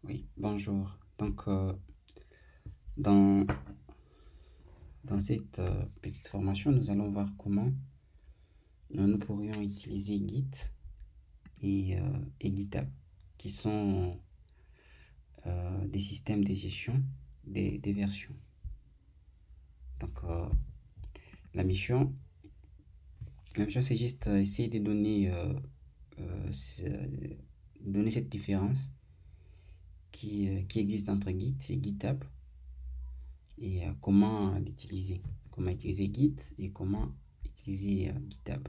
Oui, bonjour. Dans, dans cette petite formation, nous allons voir comment nous pourrions utiliser Git et GitHub, qui sont des systèmes de gestion des versions. Donc, euh, la mission, la mission, c'est juste essayer de donner cette différence qui existe entre Git et GitHub et comment utiliser Git et comment utiliser GitHub.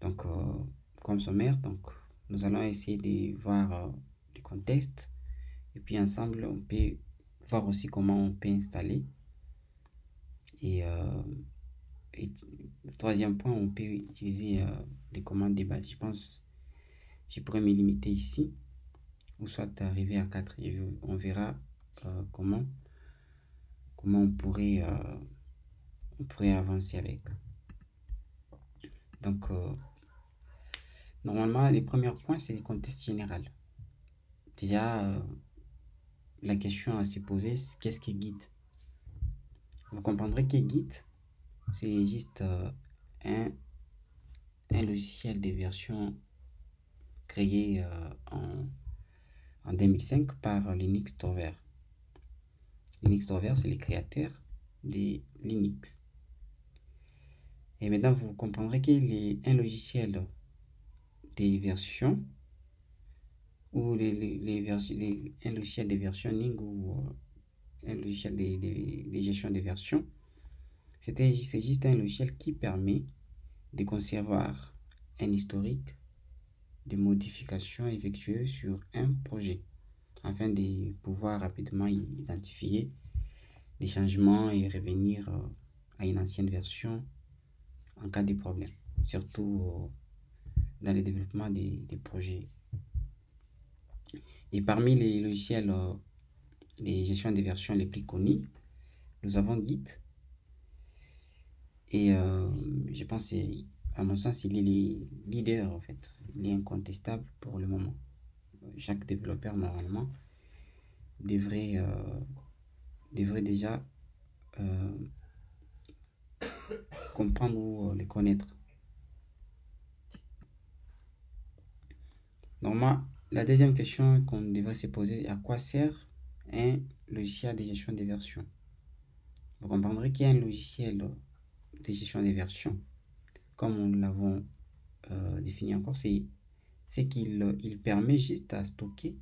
Donc, comme sommaire, nous allons essayer de voir le contexte et puis ensemble, on peut voir aussi comment on peut installer. Et, euh, et le troisième point, on peut utiliser les commandes de base. Je pense que je pourrais me limiter ici ou soit arriver à 4. On verra comment on pourrait avancer avec. Donc, normalement, les premiers points, c'est le contexte général. Déjà, la question à se poser, c'est qu'est-ce que Git? Vous comprendrez que Git, c'est juste un, un logiciel de version créé en 2005 par Linux Torvalds. Linux Torvalds, c'est le créateur de Linux. Et maintenant, vous comprendrez qu'il est un logiciel des versions ou un logiciel de versionning ou un logiciel de gestion des versions. C'est juste un logiciel qui permet de conserver un historique de modifications effectuées sur un projet afin de pouvoir rapidement identifier les changements et revenir à une ancienne version en cas de problème, surtout dans le développement des projets. Et parmi les logiciels de gestion des versions les plus connus, nous avons Git. Et je pense, à mon sens, il est le leader en fait. Il est incontestable pour le moment. Chaque développeur, normalement, devrait, devrait déjà euh, comprendre ou les connaître. Normalement, la deuxième question qu'on devrait se poser, à quoi sert un logiciel de gestion des versions? Vous comprendrez qu'il y a un logiciel de gestion des versions, comme nous l'avons défini encore, c'est qu'il permet juste à stocker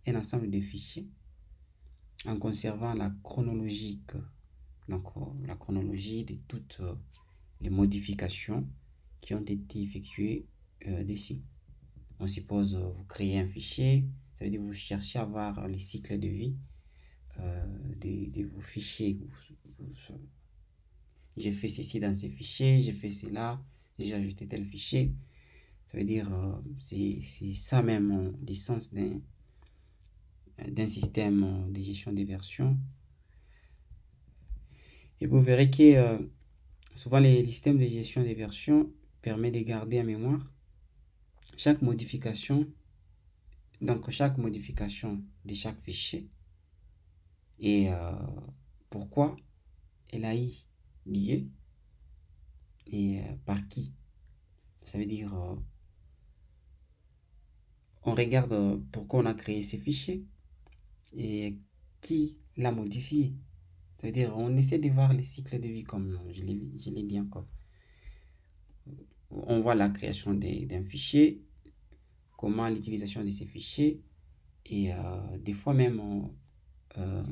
un ensemble de fichiers en conservant la chronologique, la chronologie de toutes les modifications qui ont été effectuées dessus. On suppose vous créez un fichier, ça veut dire vous cherchez à voir les cycles de vie de vos fichiers. J'ai fait ceci dans ces fichiers, j'ai fait cela, j'ai ajouté tel fichier. Ça veut dire c'est ça même l'essence d'un système de gestion des versions. Et vous verrez que souvent les systèmes de gestion des versions permettent de garder en mémoire chaque modification, donc chaque modification de chaque fichier et pourquoi elle a eu lieu et par qui. Ça veut dire on regarde pourquoi on a créé ces fichiers et qui l'a modifié. Ça veut dire on essaie de voir les cycles de vie comme je l'ai dit encore. On voit la création d'un fichier, comment l'utilisation de ces fichiers et des fois même euh,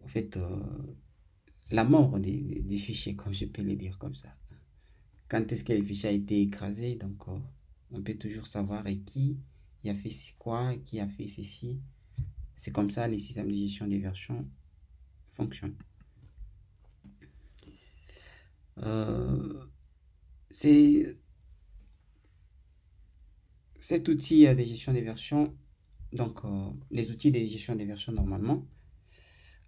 en fait la mort des fichiers, comme je peux le dire comme ça. Quand est-ce que le fichier a été écrasé, donc on peut toujours savoir et qui a fait quoi, qui a fait ceci. C'est comme ça les systèmes de gestion des versions fonctionnent. Euh, c'est cet outil de gestion des versions, les outils de gestion des versions normalement,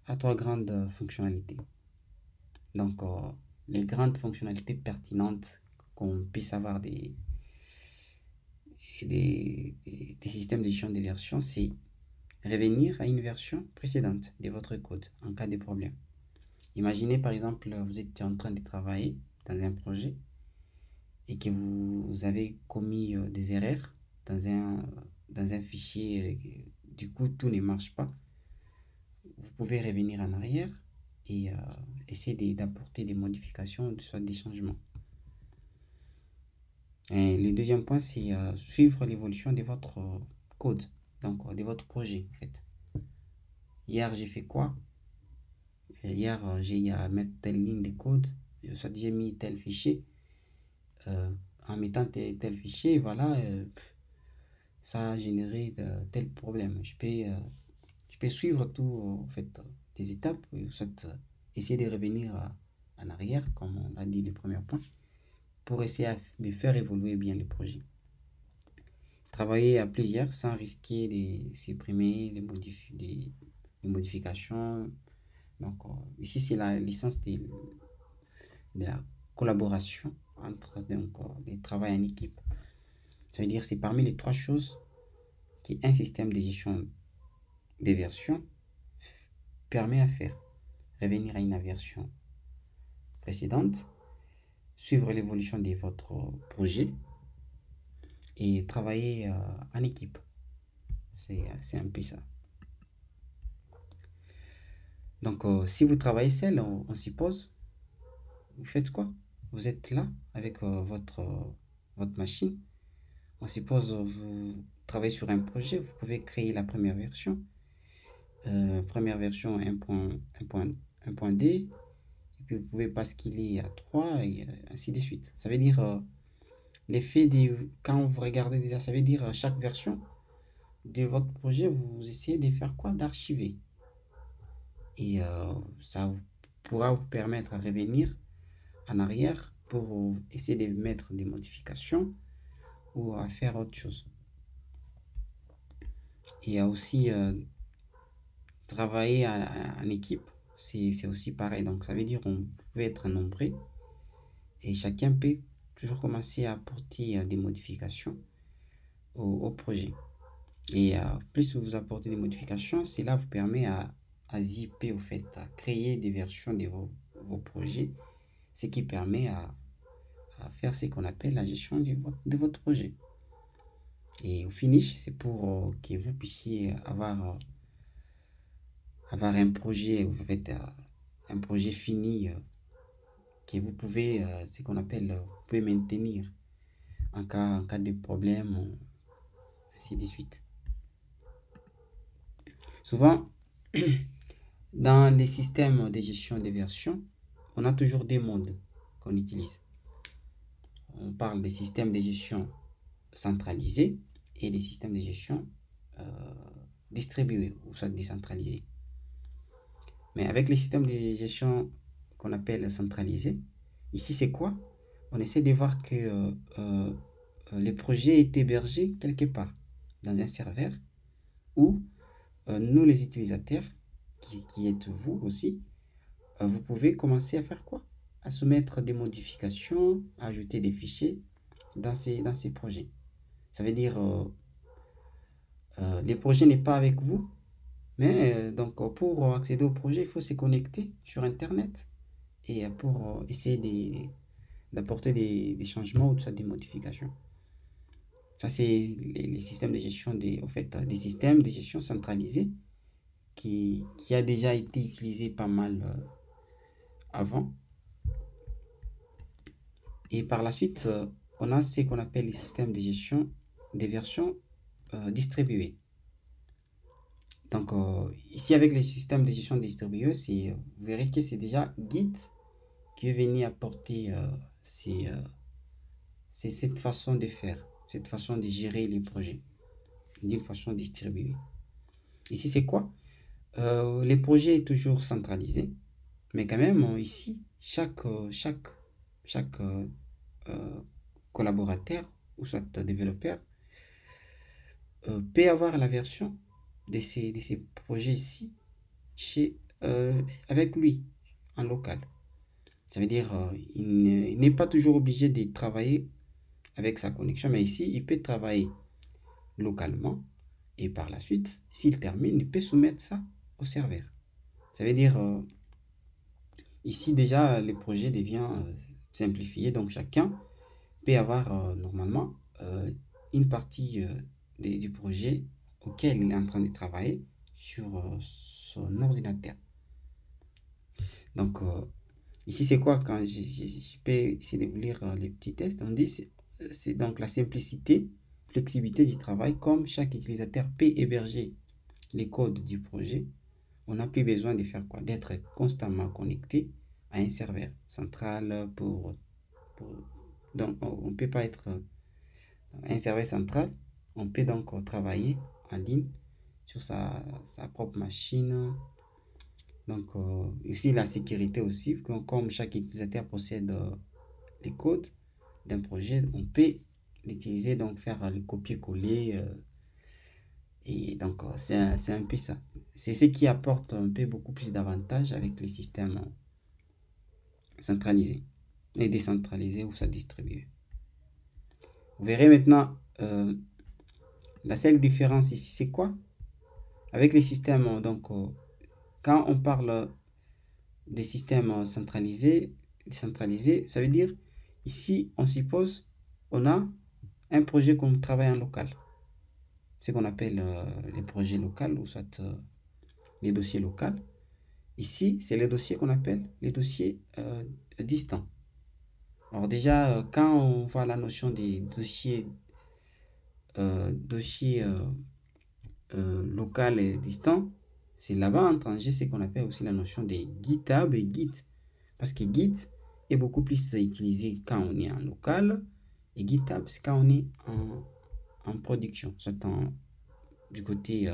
a trois grandes fonctionnalités. Donc, les grandes fonctionnalités pertinentes qu'on puisse avoir des systèmes de gestion des versions, c'est revenir à une version précédente de votre code en cas de problème. Imaginez par exemple, vous êtes en train de travailler dans un projet et que vous avez commis des erreurs dans un fichier, du coup tout ne marche pas. Vous pouvez revenir en arrière et essayer d'apporter des modifications, soit des changements. Et le deuxième point, c'est suivre l'évolution de votre code, donc de votre projet en fait. Hier, j'ai fait quoi? Hier, j'ai à mettre telle ligne de code, soit j'ai mis tel fichier. En mettant tel fichier, voilà, ça a généré tel problème. Je peux suivre tout, en fait, des étapes, soit essayer de revenir en arrière, comme on a dit le premier point, pour essayer de faire évoluer bien le projet. Travailler à plusieurs sans risquer de supprimer les modifications. Donc, ici, c'est l'essence de la collaboration entre les travail en équipe. Ça veut dire c'est parmi les trois choses qu'un système de gestion des versions permet à faire. Revenir à une version précédente, suivre l'évolution de votre projet et travailler en équipe. C'est un peu ça. Donc, si vous travaillez seul, on suppose, vous faites quoi? Vous êtes là avec votre machine. On suppose vous travaillez sur un projet, vous pouvez créer la première version. Première version 1.1.d, et puis vous pouvez basculer à 3 et ainsi de suite. Ça veut dire l'effet quand vous regardez déjà, ça veut dire chaque version de votre projet, vous essayez de faire quoi? D'archiver. Et ça pourra vous permettre à revenir en arrière pour essayer de mettre des modifications ou à faire autre chose. Il y a aussi travailler en équipe, c'est aussi pareil. Donc ça veut dire qu'on peut être nombreux et chacun peut toujours commencer à apporter des modifications au projet. Et plus vous apportez des modifications, cela vous permet à zipper, au fait, à créer des versions de vos projets, ce qui permet à faire ce qu'on appelle la gestion de votre projet. Et au finish, c'est pour que vous puissiez avoir un projet, vous faites un projet fini que vous pouvez, ce qu'on appelle, vous pouvez maintenir en cas de problème, ainsi de suite. Souvent, dans les systèmes de gestion des versions, on a toujours deux modes qu'on utilise. On parle des systèmes de gestion centralisés et des systèmes de gestion distribués ou soit décentralisés. Mais avec les systèmes de gestion qu'on appelle centralisés, ici c'est quoi? On essaie de voir que le projet est hébergé quelque part dans un serveur où nous les utilisateurs, qui êtes vous aussi, vous pouvez commencer à faire quoi? À soumettre des modifications, à ajouter des fichiers dans ces projets. Ça veut dire le projet n'est pas avec vous, mais donc pour accéder au projet, il faut se connecter sur Internet et pour essayer d'apporter des changements ou soit des modifications. Ça, c'est les systèmes de gestion des systèmes de gestion centralisés qui a déjà été utilisé pas mal avant. Et par la suite, on a ce qu'on appelle les systèmes de gestion des versions distribuées. Donc, ici, avec les systèmes de gestion distribués, vous verrez que c'est déjà Git qui est venu apporter cette façon de faire, cette façon de gérer les projets d'une façon distribuée. Ici, c'est quoi? Les projets est toujours centralisé, mais quand même, ici, chaque collaborateur ou soit développeur peut avoir la version de ces projets ici avec lui en local. Ça veut dire il n'est pas toujours obligé de travailler avec sa connexion, mais ici il peut travailler localement. Et par la suite, s'il termine, il peut soumettre ça au serveur. Ça veut dire, ici déjà, le projet devient simplifié. Donc chacun peut avoir normalement une partie du projet auquel il est en train de travailler sur son ordinateur. Donc ici c'est quoi quand je peux essayer de vous lire les petits tests. On dit c'est donc la simplicité, flexibilité du travail. Comme chaque utilisateur peut héberger les codes du projet, on n'a plus besoin de faire quoi? D'être constamment connecté à un serveur central donc on ne peut pas être un serveur central. On peut donc travailler en ligne sur sa propre machine. Donc ici la sécurité aussi, comme chaque utilisateur possède les codes d'un projet, on peut l'utiliser, donc faire le copier-coller. Et donc c'est un peu ça. C'est ce qui apporte un peu beaucoup plus d'avantages avec les systèmes centralisés et décentralisés ou ça distribué. Vous verrez maintenant la seule différence ici, c'est quoi? Avec les systèmes, donc quand on parle des systèmes centralisés, décentralisés, ça veut dire ici on suppose on a un projet qu'on travaille en local. C'est ce qu'on appelle les projets locaux ou soit les dossiers locaux. Ici, c'est les dossiers qu'on appelle les dossiers distants. Alors déjà, quand on voit la notion des dossiers local et distant, c'est là-bas entre en jeu ce qu'on appelle aussi la notion de GitHub et Git. Parce que Git est beaucoup plus utilisé quand on est en local et GitHub c'est quand on est en production, soit du côté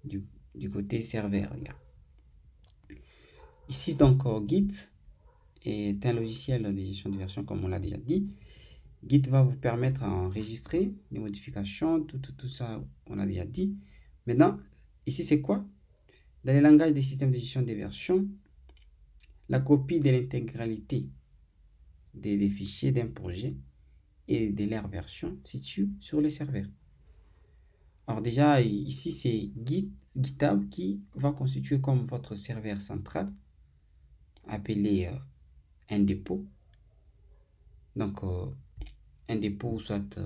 du côté serveur. Ici donc Git est un logiciel de gestion de version comme on l'a déjà dit. Git va vous permettre d'enregistrer les modifications, tout ça on a déjà dit. Maintenant, ici c'est quoi? Dans les langages des systèmes de gestion des versions, la copie de l'intégralité des fichiers d'un projet et de leur version situe sur le serveur. Alors déjà, ici c'est GitHub qui va constituer comme votre serveur central, appelé un dépôt. Donc, un dépôt, soit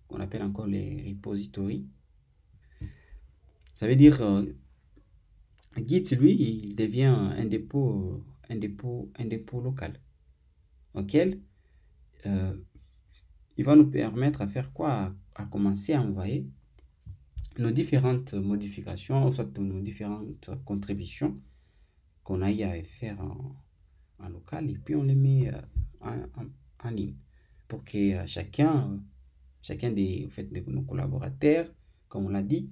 qu'on appelle encore les repositories. Ça veut dire Git, lui, il devient un dépôt local, auquel il va nous permettre à faire quoi? À commencer à envoyer nos différentes modifications, soit nos différentes contributions qu'on a eu à faire en local, et puis on les met en ligne pour que chacun de nos collaborateurs, comme on l'a dit,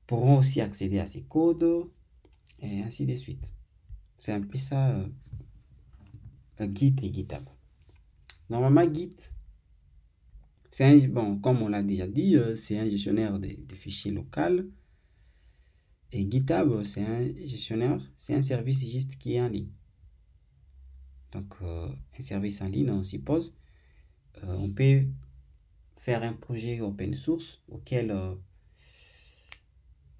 pourront aussi accéder à ces codes et ainsi de suite. C'est un peu ça Git et GitHub. Normalement, Git, comme on l'a déjà dit, c'est un gestionnaire de fichiers local. Et GitHub, c'est un gestionnaire, c'est un service juste qui est en ligne. Donc, un service en ligne, on suppose, on peut faire un projet open source auquel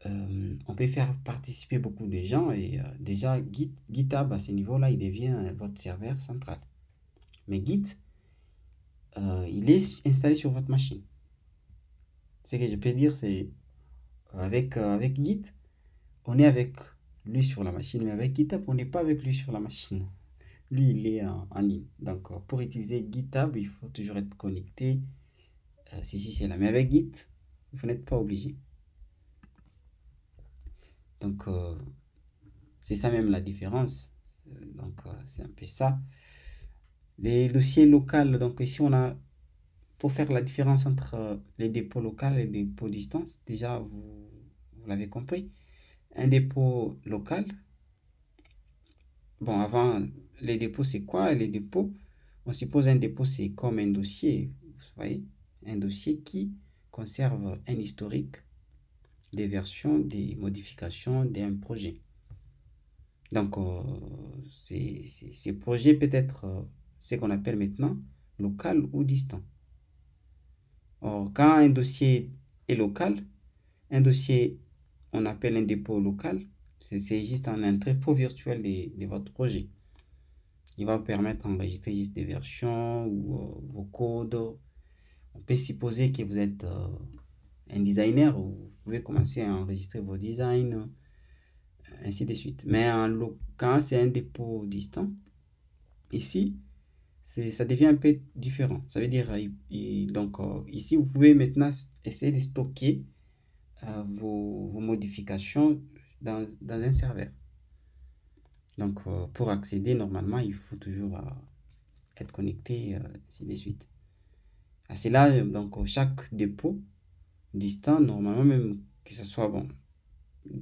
on peut faire participer beaucoup de gens. Et déjà, GitHub, à ce niveau-là, il devient votre serveur central. Mais Git, il est installé sur votre machine. Ce que je peux dire, c'est avec Git, on est avec lui sur la machine, mais avec GitHub, on n'est pas avec lui sur la machine. Lui, il est en ligne. Donc, pour utiliser GitHub, il faut toujours être connecté. C'est là. Mais avec Git, vous n'êtes pas obligé. Donc, c'est ça même la différence. Donc, c'est un peu ça. Les dossiers locaux, donc ici, on a, pour faire la différence entre les dépôts locaux et les dépôts distance, déjà, vous l'avez compris. Un dépôt local, bon, avant, les dépôts, c'est quoi? Les dépôts, on suppose un dépôt, c'est comme un dossier, vous voyez, un dossier qui conserve un historique des versions, des modifications d'un projet. Donc, ces projets peut être ce qu'on appelle maintenant local ou distant. Or, quand un dossier est local, un dossier, on appelle un dépôt local, c'est juste un entrepôt virtuel de votre projet. Il va vous permettre d'enregistrer juste des versions ou vos codes. On peut supposer que vous êtes un designer, vous pouvez commencer à enregistrer vos designs, ainsi de suite. Mais quand c'est un dépôt distant, ici, ça devient un peu différent. Ça veut dire, donc ici, vous pouvez maintenant essayer de stocker vos modifications dans un serveur. Donc, pour accéder, normalement, il faut toujours être connecté, ainsi de suite. À cela, donc, chaque dépôt distant, normalement, même que ce soit bon,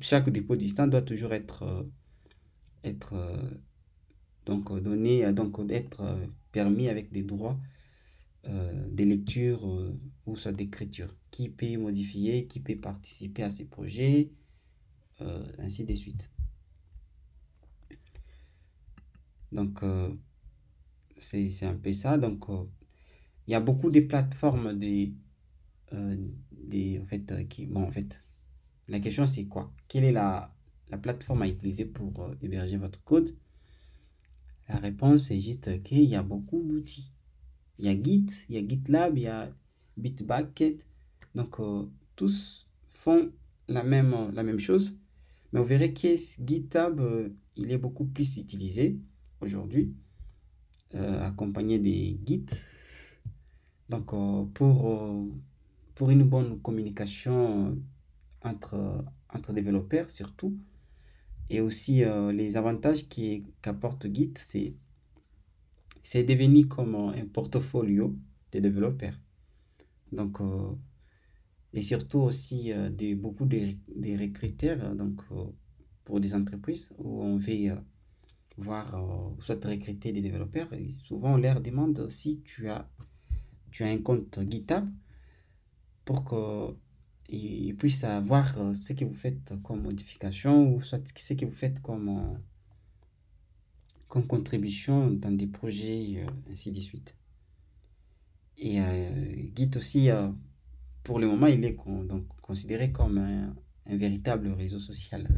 chaque dépôt distant doit toujours être donc donné, donc être permis avec des droits de lecture ou soit d'écriture. Qui peut modifier, qui peut participer à ces projets, ainsi de suite. Donc, c'est un peu ça. Donc, il y a beaucoup de plateformes en fait, bon, en fait, la question c'est quoi? Quelle est la plateforme à utiliser pour héberger votre code? La réponse est juste qu'il y a beaucoup d'outils. Il y a Git, il y a GitLab, il y a Bitbucket. Donc, tous font la même chose. Mais vous verrez que GitHub, il est beaucoup plus utilisé aujourd'hui, accompagné des Git. Donc, pour une bonne communication entre développeurs surtout, et aussi les avantages qu'apporte Git, c'est devenu comme un portfolio des développeurs. Donc, et surtout aussi beaucoup des recruteurs, donc pour des entreprises où on veut voir, soit recruter des développeurs, et souvent on leur demande si tu as un compte GitHub pour qu'ils puissent voir ce que vous faites comme modification ou soit ce que vous faites comme contribution dans des projets, ainsi de suite. Et Git aussi, pour le moment, il est donc considéré comme un véritable réseau social.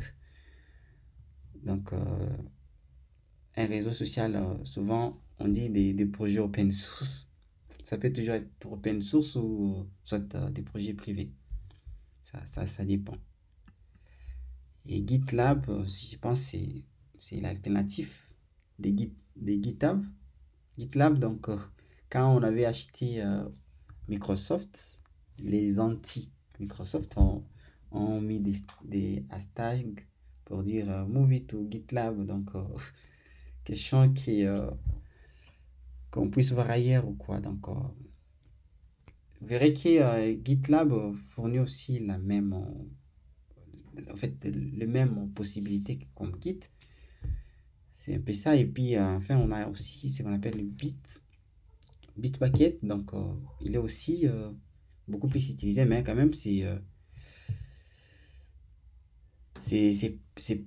Donc, un réseau social, souvent, on dit des projets open source. Ça peut toujours être open source ou soit des projets privés. Ça dépend. Et GitLab, si je pense, c'est l'alternative des GitHub. GitLab, donc, quand on avait acheté Microsoft, les anti-Microsoft ont mis des hashtags pour dire move it to GitLab. Donc, question qu'on puisse voir ailleurs ou quoi. Donc, vous verrez que GitLab fournit aussi en fait, les mêmes possibilités comme Git. C'est un peu ça. Et puis, enfin, on a aussi ce qu'on appelle le Bitbucket. Donc, il est aussi beaucoup plus utilisé, mais quand même, c'est, c'est, c'est,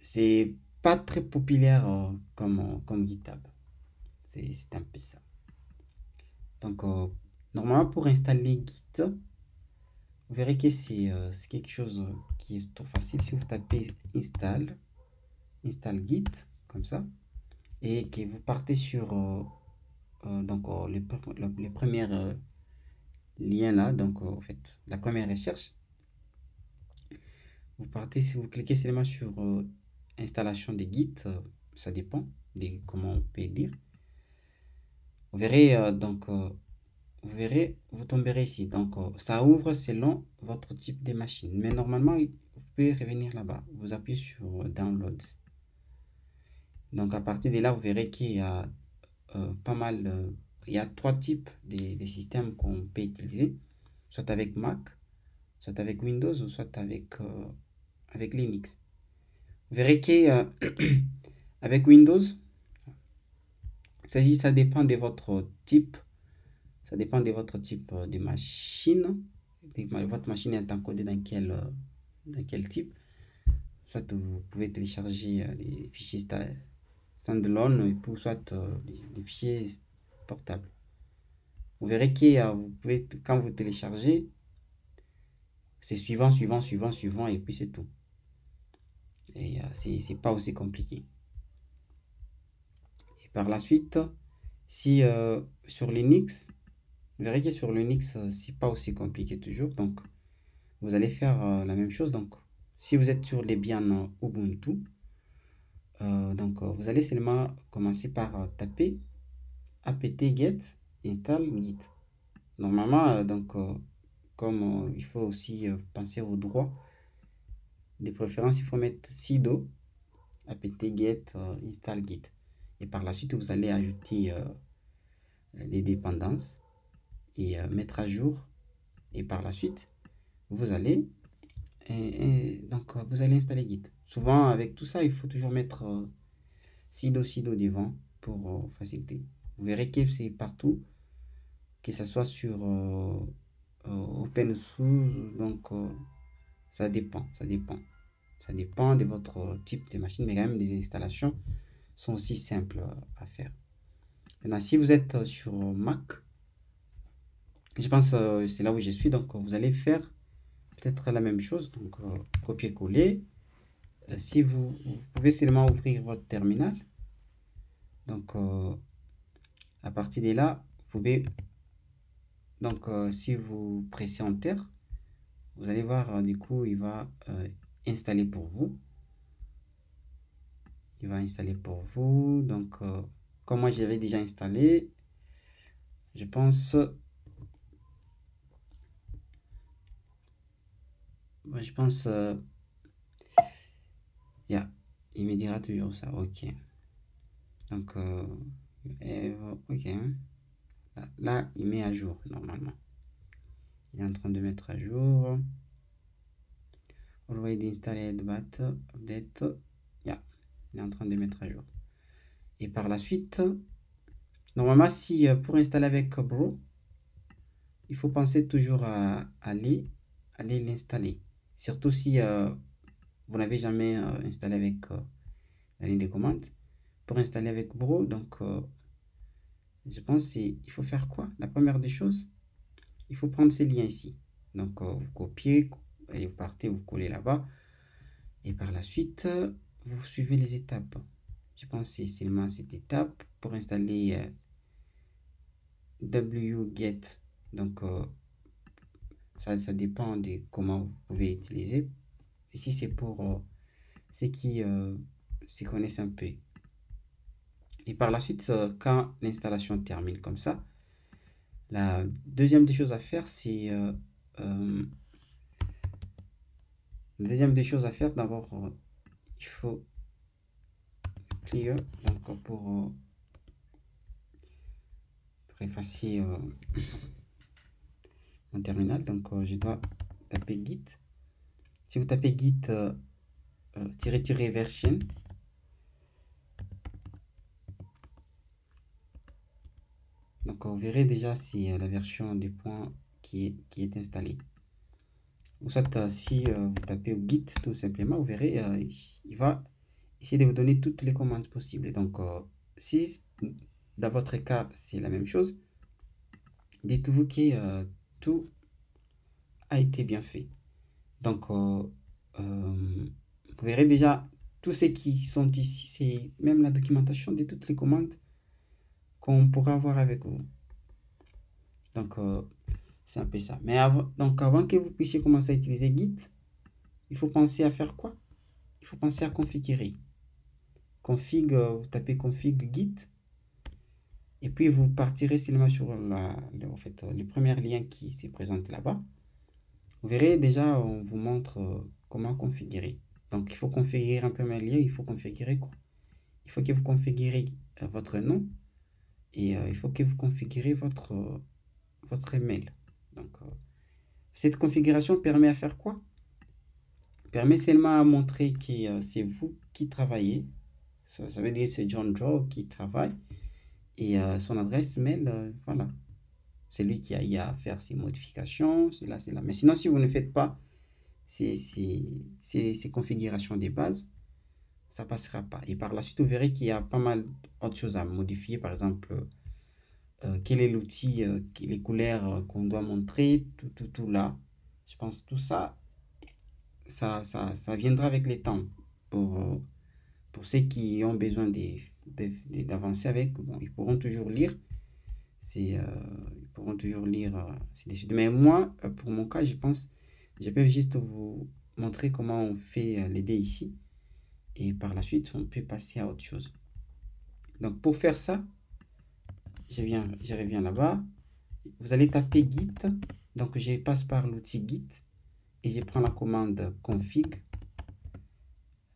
c'est pas très populaire comme GitHub. C'est un peu ça. Donc, normalement, pour installer Git, vous verrez que c'est quelque chose qui est trop facile. Si vous tapez install Git, comme ça, et que vous partez sur donc, les premiers liens là, donc en fait, la première recherche, vous partez, si vous cliquez seulement sur installation de Git, ça dépend de comment on peut dire. Vous verrez vous tomberez ici. Donc, ça ouvre selon votre type de machine. Mais normalement, vous pouvez revenir là-bas. Vous appuyez sur Downloads. Donc, à partir de là, vous verrez qu'il y a pas mal. Il y a trois types de systèmes qu'on peut utiliser. Soit avec Mac, soit avec Windows, ou soit avec Linux. Vous verrez que avec Windows, ça dépend de votre type. Ça dépend de votre type de machine. Votre machine est encodée dans quel type. Soit vous pouvez télécharger les fichiers standalone et puis soit les fichiers portables. vous verrez que vous pouvez, quand vous téléchargez, c'est suivant, suivant, suivant, suivant, et puis c'est tout. Et c'est pas aussi compliqué. Et par la suite, si sur Linux, vous verrez que sur Linux, c'est pas aussi compliqué toujours. Donc, vous allez faire la même chose. Donc, si vous êtes sur Debian Ubuntu, vous allez seulement commencer par taper apt-get install git. Normalement, comme il faut aussi penser aux droits, de préférence, il faut mettre sudo apt-get install git. Et par la suite, vous allez ajouter les dépendances et mettre à jour. Et par la suite, vous allez vous allez installer Git. Souvent, avec tout ça, il faut toujours mettre sudo devant pour faciliter. Vous verrez que c'est partout, que ce soit sur OpenSUSE, ça dépend, ça dépend. Ça dépend de votre type de machine, mais quand même, les installations sont aussi simples à faire. Maintenant, si vous êtes sur Mac, je pense c'est là où je suis, donc vous allez faire peut-être la même chose, donc copier-coller. Si vous pouvez seulement ouvrir votre terminal, donc à partir de là, vous pouvez, donc si vous pressez Enter, vous allez voir, du coup, il va installer pour vous. Il va installer pour vous, donc comme moi j'avais déjà installé, je pense, yeah, il me dira toujours ça, ok. Donc, ok. Là, il met à jour, normalement. Il est en train de mettre à jour. Already installed, but update. Yeah, il est en train de mettre à jour. Et par la suite, normalement, si pour installer avec Bro, il faut penser toujours à aller l'installer. Surtout si vous n'avez jamais installé avec la ligne de commande. Pour installer avec Bro, donc je pense qu'il faut faire quoi? La première des choses, il faut prendre ces liens ici. Donc vous copiez, et vous partez, vous collez là-bas. Et par la suite, vous suivez les étapes. Je pense que c'est seulement cette étape pour installer wget. Donc ça dépend de comment vous pouvez utiliser. Ici, c'est pour ceux qui s'y connaissent un peu. Et par la suite, quand l'installation termine comme ça, la deuxième des choses à faire, c'est la deuxième des choses à faire, d'abord, il faut clear, donc pour effacer mon terminal. Donc je dois taper git. Si vous tapez git version, donc vous verrez déjà si la version des points qui est installée. Ou soit si vous tapez git tout simplement, vous verrez il va essayer de vous donner toutes les commandes possibles. Donc si dans votre cas c'est la même chose, dites-vous que tout a été bien fait. Donc vous verrez déjà tous ceux qui sont ici, c'est même la documentation de toutes les commandes qu'on pourra avoir avec vous. Donc c'est un peu ça. Mais avant que vous puissiez commencer à utiliser Git, il faut penser à faire quoi? Il faut penser à configurer. Vous tapez config Git, et puis vous partirez seulement sur le premier lien qui se présente là-bas. Vous verrez déjà, on vous montre comment configurer. Donc il faut configurer un premier lien, il faut configurer quoi? Il faut que vous configurez votre nom, et il faut que vous configurez votre email. Donc cette configuration permet à faire quoi? Permet seulement à montrer que c'est vous qui travaillez. Ça veut dire que c'est John Joe qui travaille, et son adresse mail, voilà, c'est lui qui a eu à faire ces modifications, c'est là. Mais sinon, si vous ne faites pas ces configurations des bases, ça passera pas. Et par la suite, vous verrez qu'il y a pas mal d'autres choses à modifier. Par exemple, quel est l'outil, les couleurs qu'on doit montrer, tout là. Je pense que tout ça, ça viendra avec les temps. Pour ceux qui ont besoin d'avancer avec, bon, ils pourront toujours lire. Ils pourront toujours lire ainsi de suite. Mais moi, pour mon cas, je peux juste vous montrer comment on fait les dés ici. Et par la suite, on peut passer à autre chose. Donc, pour faire ça, je reviens là-bas. Vous allez taper Git. Donc, je passe par l'outil Git et je prends la commande config.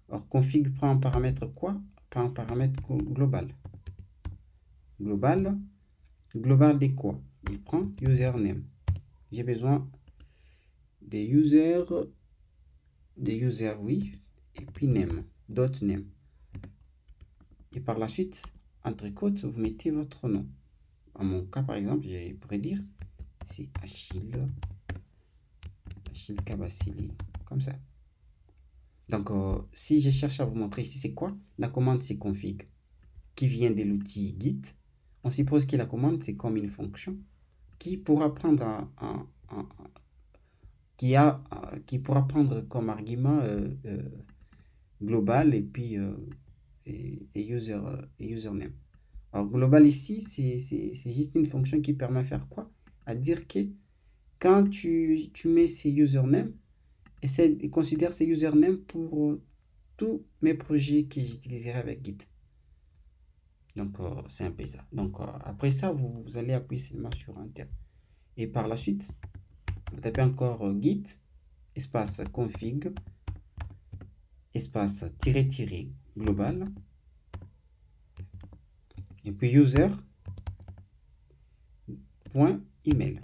Alors, config prend un paramètre quoi? Prend un paramètre global. Global de quoi? Il prend username. J'ai besoin des users, oui, et puis name, .name. Et par la suite, entre côtes, vous mettez votre nom. En mon cas, par exemple, je pourrais dire c'est Achille Kabasili, comme ça. Donc, si je cherche à vous montrer ici, c'est quoi? La commande, c'est config, qui vient de l'outil Git. On suppose que la commande, c'est comme une fonction qui pourra prendre qui pourra prendre comme argument global et puis username. Alors, global ici, c'est juste une fonction qui permet de faire quoi? À dire que quand tu mets ces usernames, considère ces usernames pour tous mes projets que j'utiliserai avec Git. Donc, c'est un peu ça. Donc, après ça, vous allez appuyer seulement sur Enter. Et par la suite, vous tapez encore Git, espace config, espace tiré global, et puis user, point email.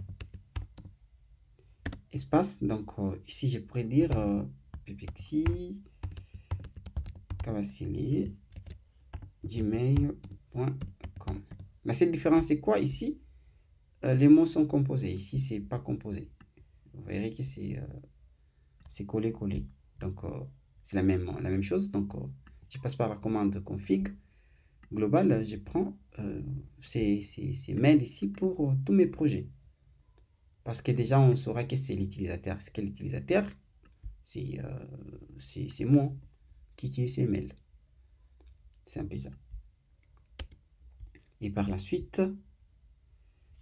Espace, donc ici je pourrais dire ppxi, kabasili, gmail.com. La seule différence c'est quoi ici? Les mots sont composés. Ici c'est pas composé. Vous verrez que c'est collé. Donc c'est la même chose. Donc je passe par la commande config global. Je prends ces mails ici pour tous mes projets. Parce que déjà on saura que c'est l'utilisateur. Ce qu'est l'utilisateur, c'est moi qui utilise ces mails. C'est un peu ça. Et par la suite,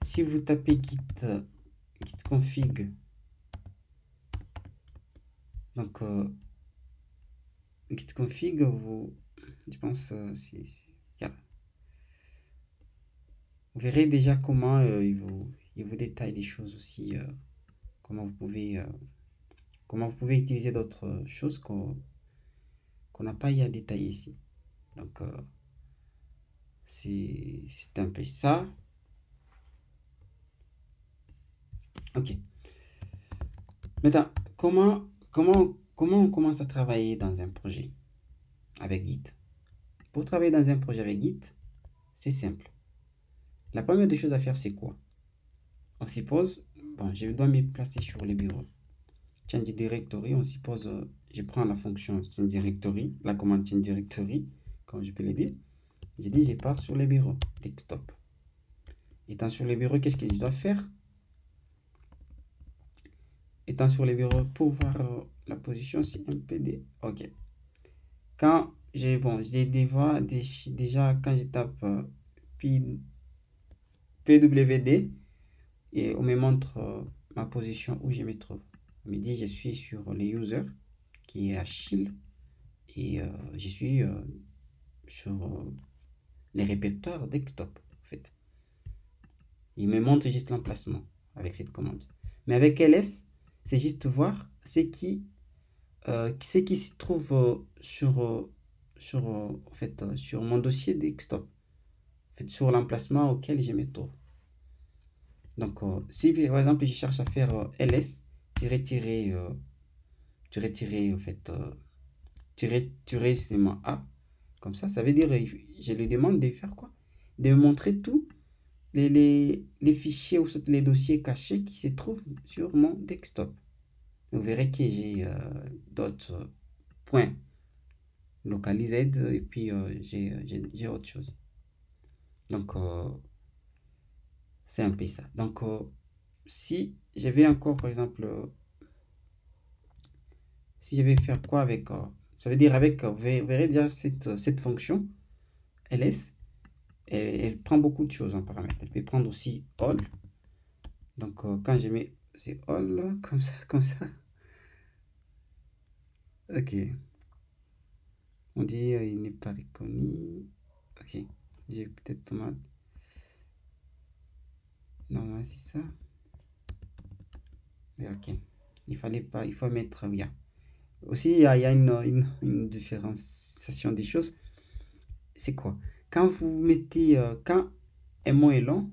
si vous tapez git config, donc git config, je pense, vous verrez déjà comment il vous détaille des choses aussi, comment vous pouvez utiliser d'autres choses qu'on n'a pas à détailler ici. Donc, c'est un peu ça. Ok. Maintenant, comment on commence à travailler dans un projet avec Git? Pour travailler dans un projet avec Git, c'est simple. La première des choses à faire, c'est quoi? On suppose, bon, je dois me placer sur le bureau. Change directory, on suppose, je prends la fonction change directory, la commande change directory, comme je peux le dire. J'ai dit, je pars sur le bureau, desktop. Étant sur le bureau, qu'est-ce que je dois faire? Étant sur le bureau, pour voir la position, c'est un peu de... Ok. Quand j'ai déjà quand je tape PWD et on me montre ma position où je me trouve. On me dit je suis sur les users qui est Achille et je suis sur les répertoires desktop en fait. Il me montre juste l'emplacement avec cette commande. Mais avec ls, c'est juste voir ce qui se trouve sur mon dossier desktop, en fait, sur l'emplacement auquel je me trouve. Donc, si par exemple je cherche à faire ls en fait seulement a, comme ça veut dire je lui demande de faire quoi? De me montrer tous les fichiers ou les dossiers cachés qui se trouvent sur mon desktop. Vous verrez que j'ai d'autres points localisés et puis j'ai autre chose. Donc, C'est un peu ça. Donc, si je vais encore, par exemple, si je vais faire quoi avec, ça veut dire avec, vous verrez déjà cette fonction, ls, elle prend beaucoup de choses en paramètre. Elle peut prendre aussi all. Donc, quand je mets, c'est all, comme ça, comme ça. Ok. On dit, il n'est pas reconnu. Ok. J'ai peut-être mal. Non, c'est ça. Mais ok. Il fallait pas, il faut mettre, oui. Aussi, il y a une différenciation des choses. C'est quoi? Quand vous mettez, quand un mot est long,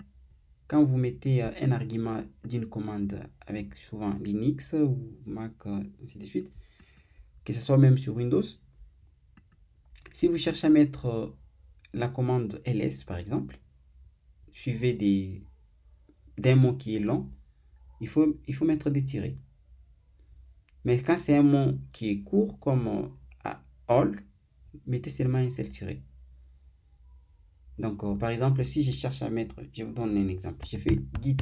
quand vous mettez un argument d'une commande avec souvent Linux ou Mac, ainsi de suite, que ce soit même sur Windows, si vous cherchez à mettre la commande ls par exemple, suivez d'un mot qui est long, il faut mettre des tirets. Mais quand c'est un mot qui est court, comme all, mettez seulement un seul tiré. Donc, par exemple, si je cherche à mettre, je vous donne un exemple. Je fais git.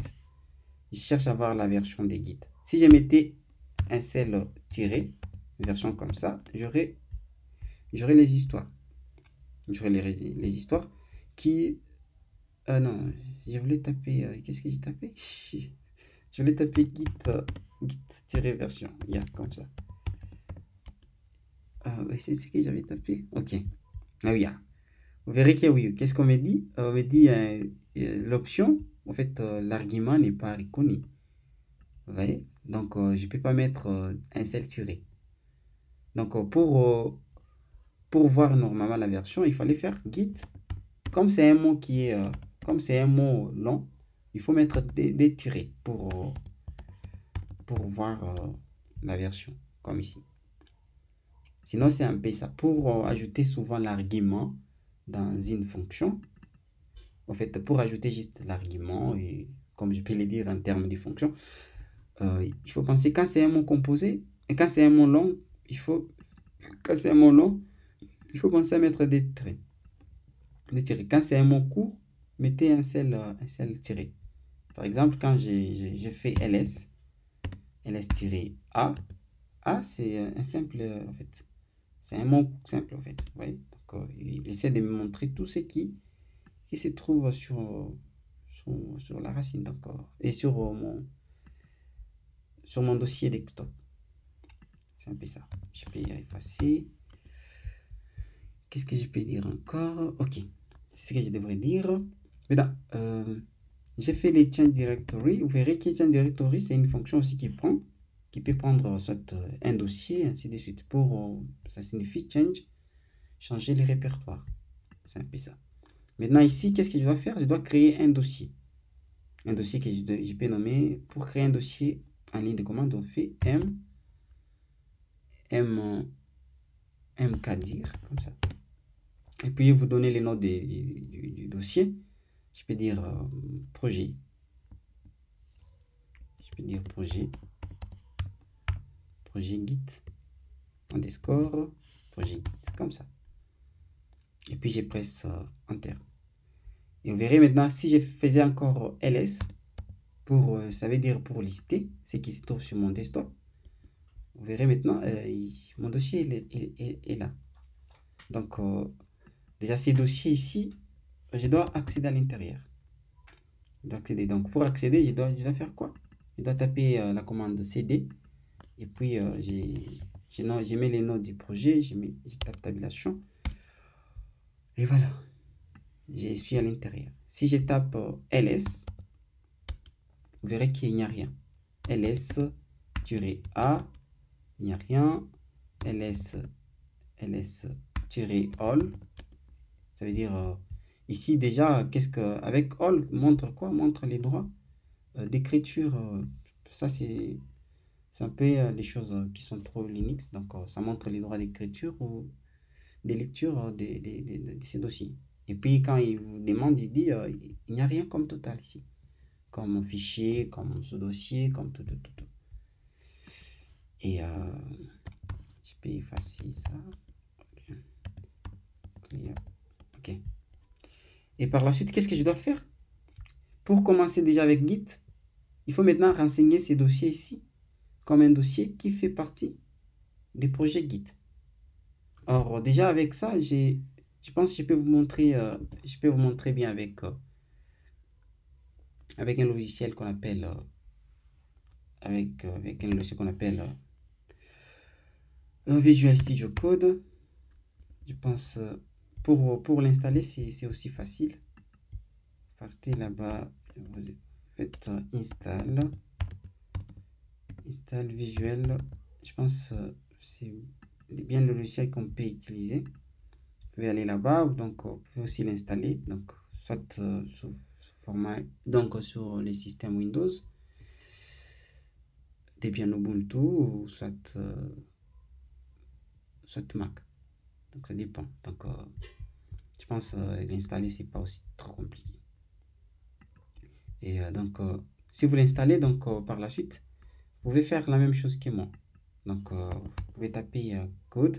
Je cherche à voir la version des guides. Si je mettais un seul tiré, une version comme ça, j'aurai les histoires. J'aurai les histoires qui... non, je voulais taper... qu'est-ce que j'ai tapé? Je voulais taper git-version. Comme ça. C'est ce que j'avais tapé. Ok. Ah oui, vous verrez que oui. Qu'est-ce qu'on me dit? On me dit l'option, en fait, l'argument n'est pas reconnu. Vous voyez? Donc, je ne peux pas mettre un seul tiré. Donc, pour voir normalement la version, il fallait faire git. Comme c'est un mot comme c'est un mot long, il faut mettre des tirés pour voir la version, comme ici. Sinon, c'est un peu ça. Pour ajouter souvent l'argument dans une fonction, en fait, pour ajouter juste l'argument, et comme je peux le dire en termes de fonction, il faut penser quand c'est un mot composé, et quand c'est un mot long, quand c'est un mot long, il faut penser à mettre des traits. Des tirés. Quand c'est un mot court, mettez un seul tiré. Par exemple, quand j'ai fait ls, ls-a, a c'est un simple, en fait, c'est un mot simple, en fait. Vous voyez? Donc, il essaie de me montrer tout ce qui se trouve sur la racine, d'accord, et sur mon dossier desktop. C'est un peu ça. Je peux y effacer. Qu'est-ce que je peux dire encore? Ok, c'est ce que je devrais dire. Maintenant, j'ai fait les change directory. Vous verrez que change directory, c'est une fonction aussi qui peut prendre soit un dossier, ainsi de suite. Ça signifie changer les répertoires. C'est un peu ça. Maintenant, ici, qu'est-ce que je dois faire? Je dois créer un dossier. Un dossier que je peux nommer. Pour créer un dossier en ligne de commande, on fait mkdir, comme ça. Et puis, vous donnez les noms du dossier. Je peux dire projet. Je peux dire projet git underscore projet git, comme ça. Et puis, je presse enter. Et vous verrez maintenant, si je faisais encore ls, ça veut dire pour lister ce qui se trouve sur mon desktop. Vous verrez maintenant, mon dossier est là. Donc, déjà, ces dossiers ici, je dois accéder à l'intérieur. Donc, pour accéder, je dois faire quoi? Je dois taper la commande cd. Et puis, je mets les notes du projet. Je tape tabulation. Et voilà. Je suis à l'intérieur. Si je tape ls, vous verrez qu'il n'y a rien. ls-a, il n'y a rien. ls-all, ça veut dire ici déjà, avec all montre quoi? Montre les droits d'écriture. Ça c'est un peu les choses qui sont trop Linux. Donc ça montre les droits d'écriture ou des lectures de ces dossiers. Et puis quand il vous demande, il dit il n'y a rien comme total ici, comme fichier, comme sous-dossier, comme tout. Et je peux effacer ça. Ok. Et par la suite, qu'est-ce que je dois faire? Pour commencer déjà avec Git, il faut maintenant renseigner ces dossiers ici comme un dossier qui fait partie des projets Git. Or, déjà avec ça, je pense que je peux vous montrer bien avec un logiciel qu'on appelle Visual Studio Code. Je pense pour l'installer, c'est aussi facile. Partez là-bas, vous faites install Visual. Je pense c'est bien le logiciel qu'on peut utiliser. Vous pouvez aller là-bas, donc vous pouvez aussi l'installer, donc soit sous format, donc sur les systèmes Windows, Debian Ubuntu, ou soit Mac. Donc ça dépend. Donc je pense l'installer c'est pas aussi trop compliqué. Et donc si vous l'installez, donc par la suite, vous pouvez faire la même chose que moi. Donc vous pouvez taper code.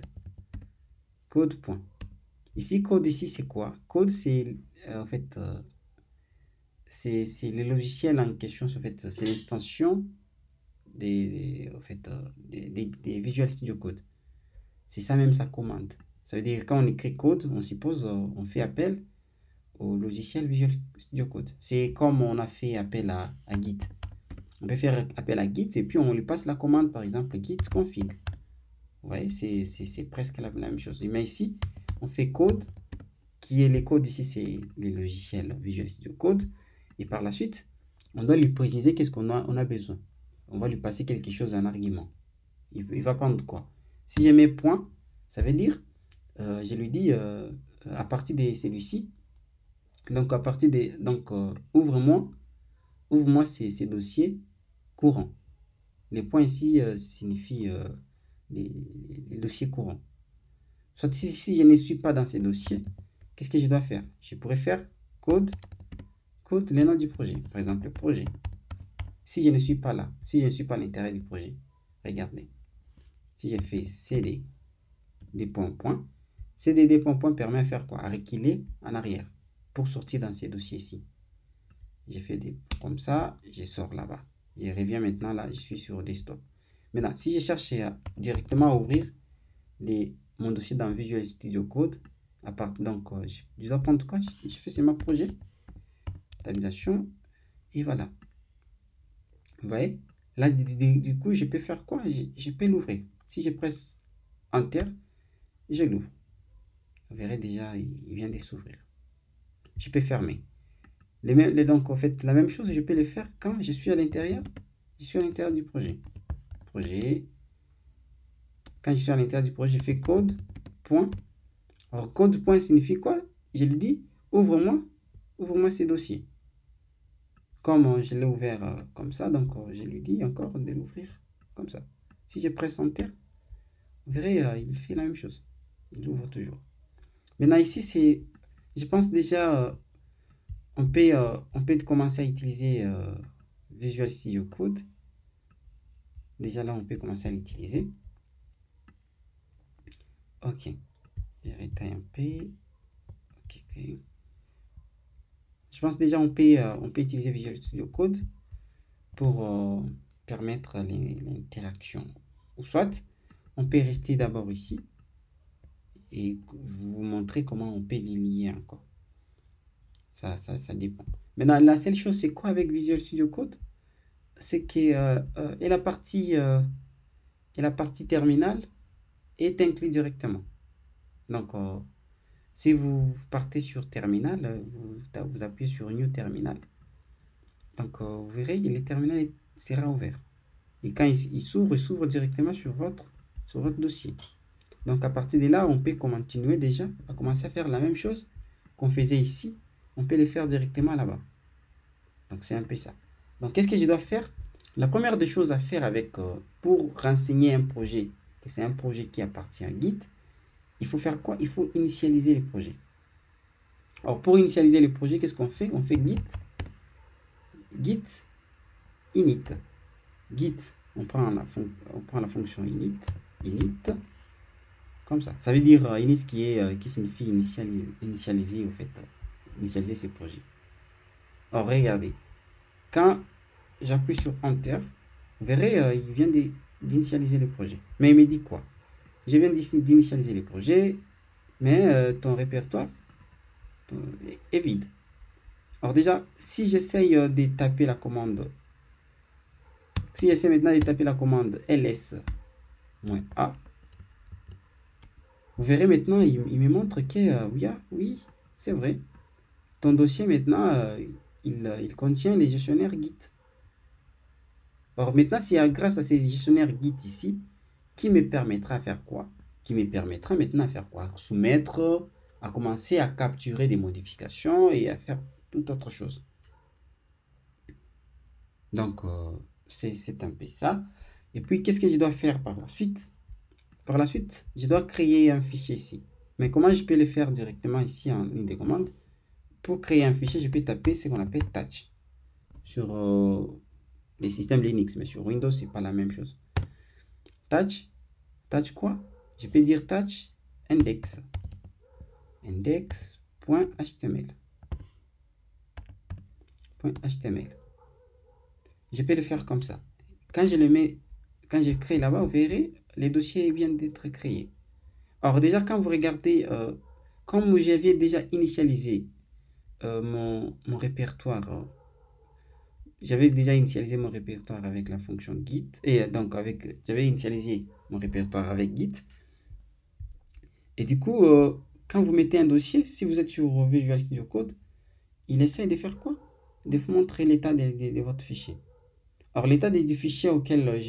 Point. Ici, code, ici, c'est quoi? Code, c'est en fait, c'est le logiciel en question, en fait, c'est l'extension des Visual Studio Code. C'est ça même sa commande. Ça veut dire quand on écrit code, on suppose, on fait appel au logiciel Visual Studio Code. C'est comme on a fait appel à Git. On peut faire appel à Git et puis on lui passe la commande, par exemple, git config. Vous voyez, c'est presque la même chose. Mais ici, on fait code, qui est les codes ici, c'est les logiciels Visual Studio Code. Et par la suite, on doit lui préciser qu'est-ce qu'on a besoin. On va lui passer quelque chose, un argument. Il va prendre quoi? Si je mets point, ça veut dire, je lui dis, à partir de celui-ci, donc à partir des, donc ouvre-moi ces dossiers courants. Les points ici signifient les dossiers courants. Soit si je ne suis pas dans ces dossiers, qu'est-ce que je dois faire? Je pourrais faire code, le nom du projet. Par exemple, le projet. Si je ne suis pas là, si je ne suis pas à l'intérieur du projet, regardez. Si je fais cd des points, cd des points permet à faire quoi? À reculer en arrière pour sortir dans ces dossiers ici. J'ai fait des comme ça, je sors là-bas. Je reviens maintenant là, je suis sur desktop. Maintenant, si je cherche directement à ouvrir mon dossier dans Visual Studio Code, donc je dois prendre quoi? Je fais c'est ma projet, stabilisation, et voilà. Vous voyez? Là, du coup, je peux faire quoi? Je peux l'ouvrir. Si je presse Enter, je l'ouvre. Vous verrez déjà, il vient de s'ouvrir. Je peux fermer. Donc, en fait, la même chose, je peux le faire quand je suis à l'intérieur. Je suis à l'intérieur du projet. Quand je suis à l'intérieur du projet, je fais code, point. Alors, code, point signifie quoi? Je lui dis, ouvre-moi ces dossiers. Comme je l'ai ouvert comme ça, donc je lui dis encore de l'ouvrir comme ça. Si je presse Enter, vous verrez, il fait la même chose. Il ouvre toujours. Maintenant, ici, je pense déjà, on peut commencer à utiliser Visual Studio Code. Déjà là, on peut commencer à l'utiliser. Ok. Je retaille un peu. Ok. Je pense déjà on peut utiliser Visual Studio Code pour permettre l'interaction. Ou soit, on peut rester d'abord ici et vous montrer comment on peut les lier encore. Ça dépend. Maintenant, la seule chose, c'est quoi avec Visual Studio Code? C'est que la partie terminale est inclue directement. Donc, si vous partez sur terminal, vous appuyez sur New Terminal. Donc, vous verrez, le terminal sera ouvert. Et quand il s'ouvre directement sur votre dossier. Donc, à partir de là, on peut continuer déjà à commencer à faire la même chose qu'on faisait ici. On peut le faire directement là-bas. Donc, c'est un peu ça. Donc, qu'est-ce que je dois faire? La première des choses à faire pour renseigner un projet, que c'est un projet qui appartient à Git, il faut faire quoi? Il faut initialiser les projets. Alors, pour initialiser les projets, qu'est-ce qu'on fait? On fait git init. Git, on prend la fonction init, comme ça. Ça veut dire init qui signifie initialiser, au fait, initialiser ces projets. Alors, regardez. Quand j'appuie sur Enter, vous verrez, il vient d'initialiser le projet. Mais il me dit quoi? Je viens d'initialiser le projet, mais ton répertoire est vide. Alors déjà, si j'essaye de taper la commande, si j'essaie maintenant de taper la commande ls-a, vous verrez maintenant, il me montre que oui, c'est vrai. Ton dossier maintenant, il contient les gestionnaires Git. Alors maintenant, c'est grâce à ces gestionnaires Git ici qui me permettra de faire quoi? Qui me permettra maintenant de faire quoi? Soumettre, à commencer à capturer des modifications et à faire toute autre chose. Donc, c'est un peu ça. Et puis, qu'est-ce que je dois faire par la suite? Par la suite, je dois créer un fichier ici. Mais comment je peux le faire directement ici en ligne de commande? Pour créer un fichier, je peux taper ce qu'on appelle touch sur les systèmes Linux, mais sur Windows, c'est pas la même chose. Touch quoi? Je peux dire touch index. Index.html. .html. Je peux le faire comme ça. Quand je crée là-bas, vous verrez, les dossiers viennent d'être créés. Alors déjà, quand vous regardez, comme j'avais déjà initialisé mon répertoire, j'avais déjà initialisé mon répertoire avec la fonction git, et donc j'avais initialisé mon répertoire avec git. Et du coup, quand vous mettez un dossier, si vous êtes sur Visual Studio Code, il essaie de faire quoi? De vous montrer l'état de votre fichier. Alors, l'état du fichier auquel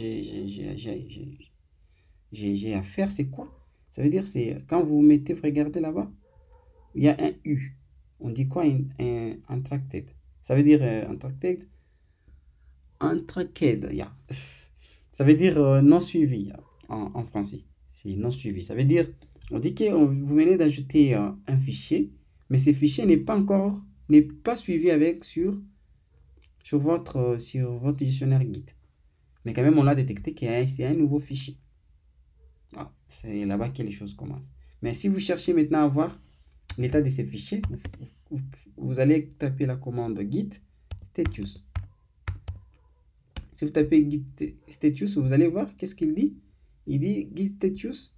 j'ai affaire, c'est quoi? Ça veut dire, c'est quand vous mettez, vous regardez là-bas, il y a un U. On dit quoi? Un untracked. Ça veut dire untracked, yeah. Ça veut dire non suivi en français. C'est non suivi. Ça veut dire, on dit que vous venez d'ajouter un fichier, mais ce fichier n'est pas suivi avec sur votre gestionnaire Git. Mais quand même, on l'a détecté que c'est un nouveau fichier. Ah, c'est là-bas que les choses commencent. Mais si vous cherchez maintenant à voir l'état de ces fichiers, vous allez taper la commande git status. Si vous tapez git status, vous allez voir qu'est-ce qu'il dit. Il dit git status.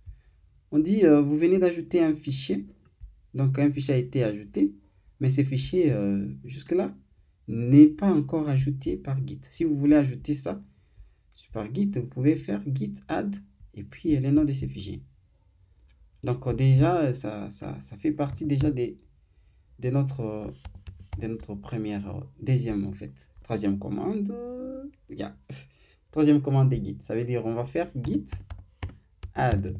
On dit vous venez d'ajouter un fichier. Donc un fichier a été ajouté. Mais ce fichier, jusque-là, n'est pas encore ajouté par Git. Si vous voulez ajouter ça par Git, vous pouvez faire git add et puis les noms de ces fichiers. Donc déjà, ça fait partie déjà de notre première, deuxième en fait, troisième commande. Troisième commande de Git. Ça veut dire on va faire git add.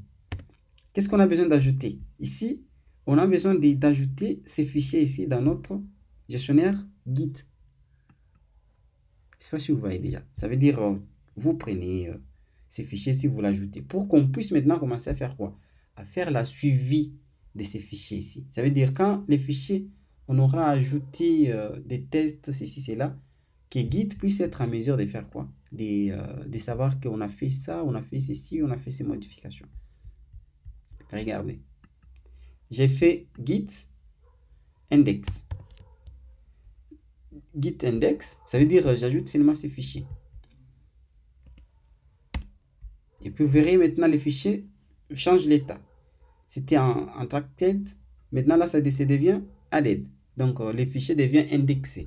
Qu'est-ce qu'on a besoin d'ajouter? Ici, on a besoin d'ajouter ces fichiers ici dans notre gestionnaire Git. Je ne sais pas si vous voyez déjà. Ça veut dire, vous prenez ces fichiers si vous l'ajoutez pour qu'on puisse maintenant commencer à faire quoi? À faire la suivi de ces fichiers ici. Ça veut dire quand les fichiers, on aura ajouté des tests, ceci, cela, que Git puisse être en mesure de faire quoi? De savoir qu'on a fait ça, on a fait ceci, on a fait ces modifications. Regardez. J'ai fait git index. Git index, ça veut dire j'ajoute seulement ces fichiers. Et puis vous verrez maintenant les fichiers changent l'état. C'était en tracked, maintenant là ça devient added. Donc les fichiers deviennent indexés.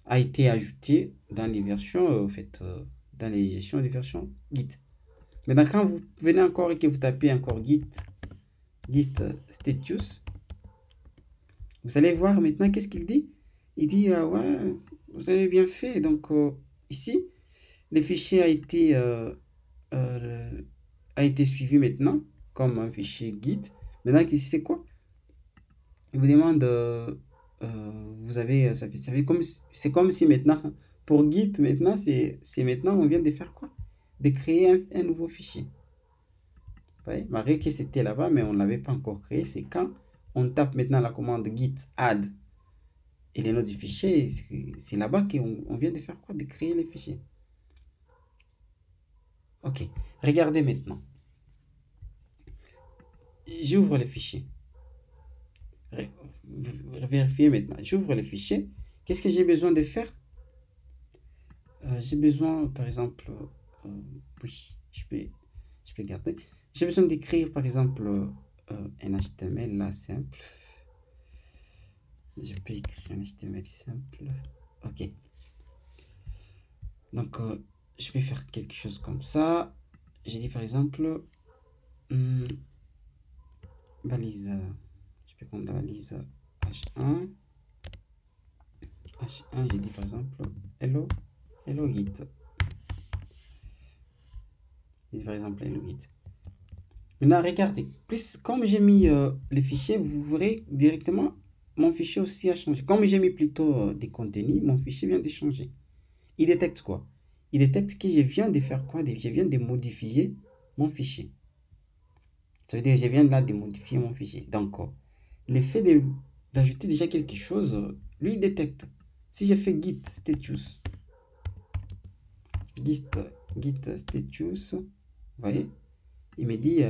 A été ajouté dans les versions, dans les gestions des versions Git. Maintenant quand vous venez encore et que vous tapez encore git status, vous allez voir maintenant qu'est-ce qu'il dit. Il dit ouais, vous avez bien fait. Donc ici, le fichier a été suivi maintenant comme un fichier Git. Maintenant ici c'est quoi? Il vous demande vous avez c'est comme si maintenant pour Git maintenant c'est maintenant on vient de faire quoi? De créer un nouveau fichier. Vous voyez, malgré que c'était là-bas mais on ne l'avait pas encore créé. C'est quand on tape maintenant la commande git add et les noms du fichier, c'est là-bas qu'on vient de faire quoi? De créer les fichiers. Ok, regardez maintenant. J'ouvre le fichier. Vérifiez maintenant. J'ouvre le fichier. Qu'est-ce que j'ai besoin de faire? J'ai besoin, par exemple, oui, je peux garder. J'ai besoin d'écrire, par exemple, un HTML là simple. Je peux écrire un HTML simple. Ok. Donc, je vais faire quelque chose comme ça. J'ai dit, par exemple, hum, balise. Je peux prendre la balise H1. H1, j'ai dit, par exemple, hello, hello git. J'ai dit, par exemple, hello git. Maintenant, regardez. Plus, comme j'ai mis les fichiers, vous verrez directement, mon fichier aussi a changé. Comme j'ai mis plutôt des contenus, mon fichier vient de changer. Il détecte quoi? Il détecte que je viens de faire quoi? Je viens de modifier mon fichier. Ça veut dire que je viens là de modifier mon fichier. Donc, l'effet d'ajouter déjà quelque chose, lui, il détecte. Si je fais git status, git, git status, vous voyez, il me dit,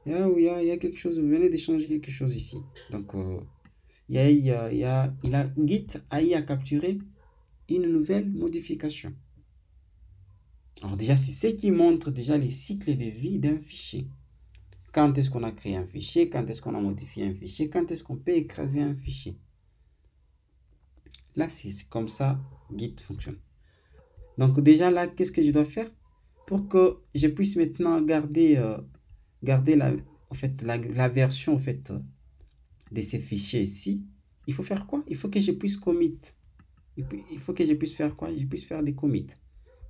il y a quelque chose, vous venez de changer quelque chose ici. Donc, git a capturé une nouvelle modification. Alors déjà, c'est ce qui montre déjà les cycles de vie d'un fichier. Quand est-ce qu'on a créé un fichier? Quand est-ce qu'on a modifié un fichier? Quand est-ce qu'on peut écraser un fichier? Là, c'est comme ça Git fonctionne. Donc déjà là, qu'est-ce que je dois faire pour que je puisse maintenant garder la version de ces fichiers ici? Il faut faire quoi? Il faut que je puisse commit. Il faut que je puisse faire quoi? Je puisse faire des commits.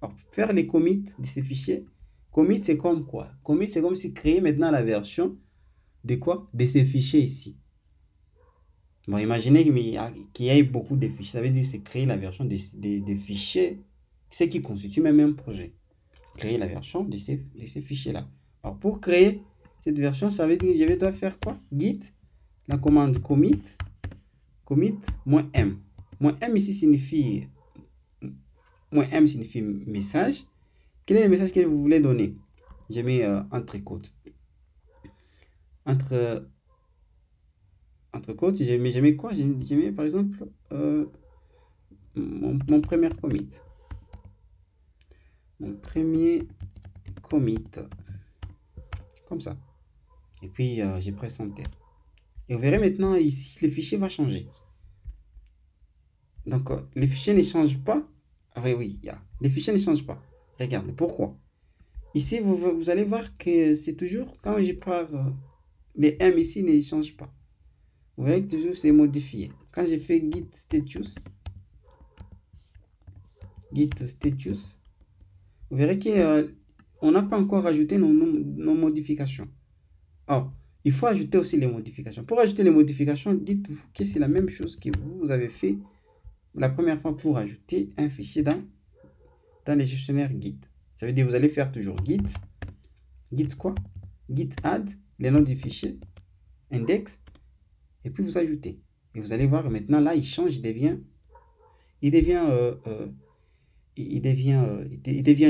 Alors, faire les commits de ces fichiers, commit c'est comme quoi? Commit c'est comme si créer maintenant la version de quoi? De ces fichiers ici. Bon, imaginez qu'il y ait beaucoup de fichiers. Ça veut dire que c'est créer la version des fichiers, ce qui constitue même un projet. Créer la version de ces fichiers-là. Alors, pour créer cette version, ça veut dire que je vais devoir faire quoi? Git, la commande commit, -m. -m ici signifie, -m signifie message. Quel est le message que vous voulez donner? Je mets entre côtes. Entre côtes, je mets quoi? Je mets par exemple mon premier commit. Mon premier commit. Comme ça. Et puis, je presse Enter. Et vous verrez maintenant ici, le fichier va changer. Donc, les fichiers ne changent pas. Ah oui, les fichiers ne changent pas. Regardez, pourquoi? Ici, vous allez voir que c'est toujours, quand je pars, les M ici ne changent pas. Vous verrez que toujours c'est modifié. Quand j'ai fait git status, vous verrez que on n'a pas encore ajouté nos modifications. Or, il faut ajouter aussi les modifications. Pour ajouter les modifications, dites-vous que c'est la même chose que vous avez fait la première fois pour ajouter un fichier dans le gestionnaire Git. Ça veut dire que vous allez faire toujours git quoi? Git add, les noms du fichier, index, et puis vous ajoutez. Et vous allez voir maintenant là, il change, il devient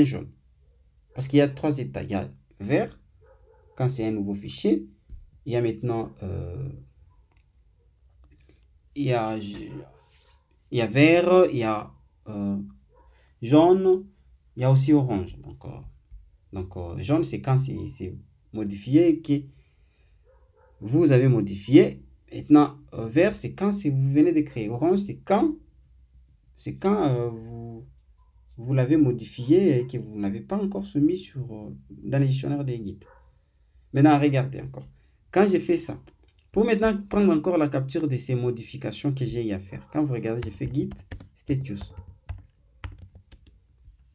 jaune. Parce qu'il y a 3 états. Il y a vert, quand c'est un nouveau fichier. Il y a maintenant il y a vert, il y a jaune, il y a aussi orange. Donc jaune, c'est quand c'est modifié, que vous avez modifié. Maintenant, vert, c'est quand vous venez de créer. Orange, c'est quand vous l'avez modifié et que vous n'avez pas encore soumis dans le gestionnaire des Git. Maintenant, regardez encore. Quand j'ai fait ça, pour maintenant prendre encore la capture de ces modifications que j'ai à faire. Quand vous regardez, j'ai fait git status.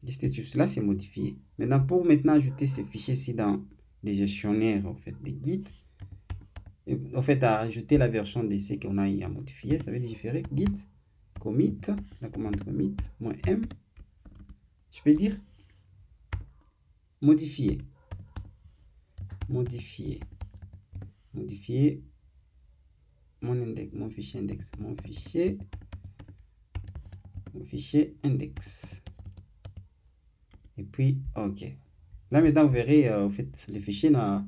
Le status là, c'est modifié. Maintenant, pour maintenant ajouter ces fichiers-ci dans les gestionnaires de Git, à ajouter la version de ce qu'on a à modifier, ça veut dire faire git commit, la commande commit, -m. Je peux dire modifier mon fichier index, mon fichier index. Et puis, ok. Là, maintenant, vous verrez, le fichier n'a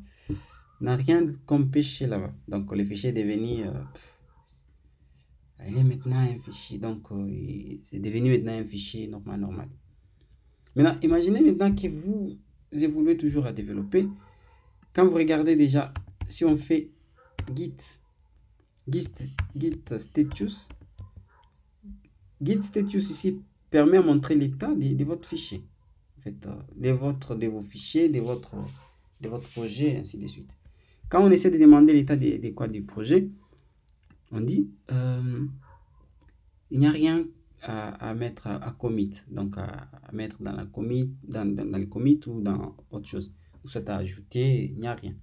rien comme péché là-bas. Donc, le fichier est devenu Elle est maintenant un fichier, donc c'est devenu maintenant un fichier normal. Maintenant, imaginez maintenant que vous évoluez toujours à développer. Quand vous regardez déjà, si on fait git, git, git status, git status ici permet de montrer l'état de votre fichier. En fait, de vos fichiers, de votre projet, ainsi de suite. Quand on essaie de demander l'état du projet, on dit il n'y a rien à mettre à commit, donc à mettre dans la commit, dans le commit ou dans autre chose. Ou soit à ajouter, il n'y a rien.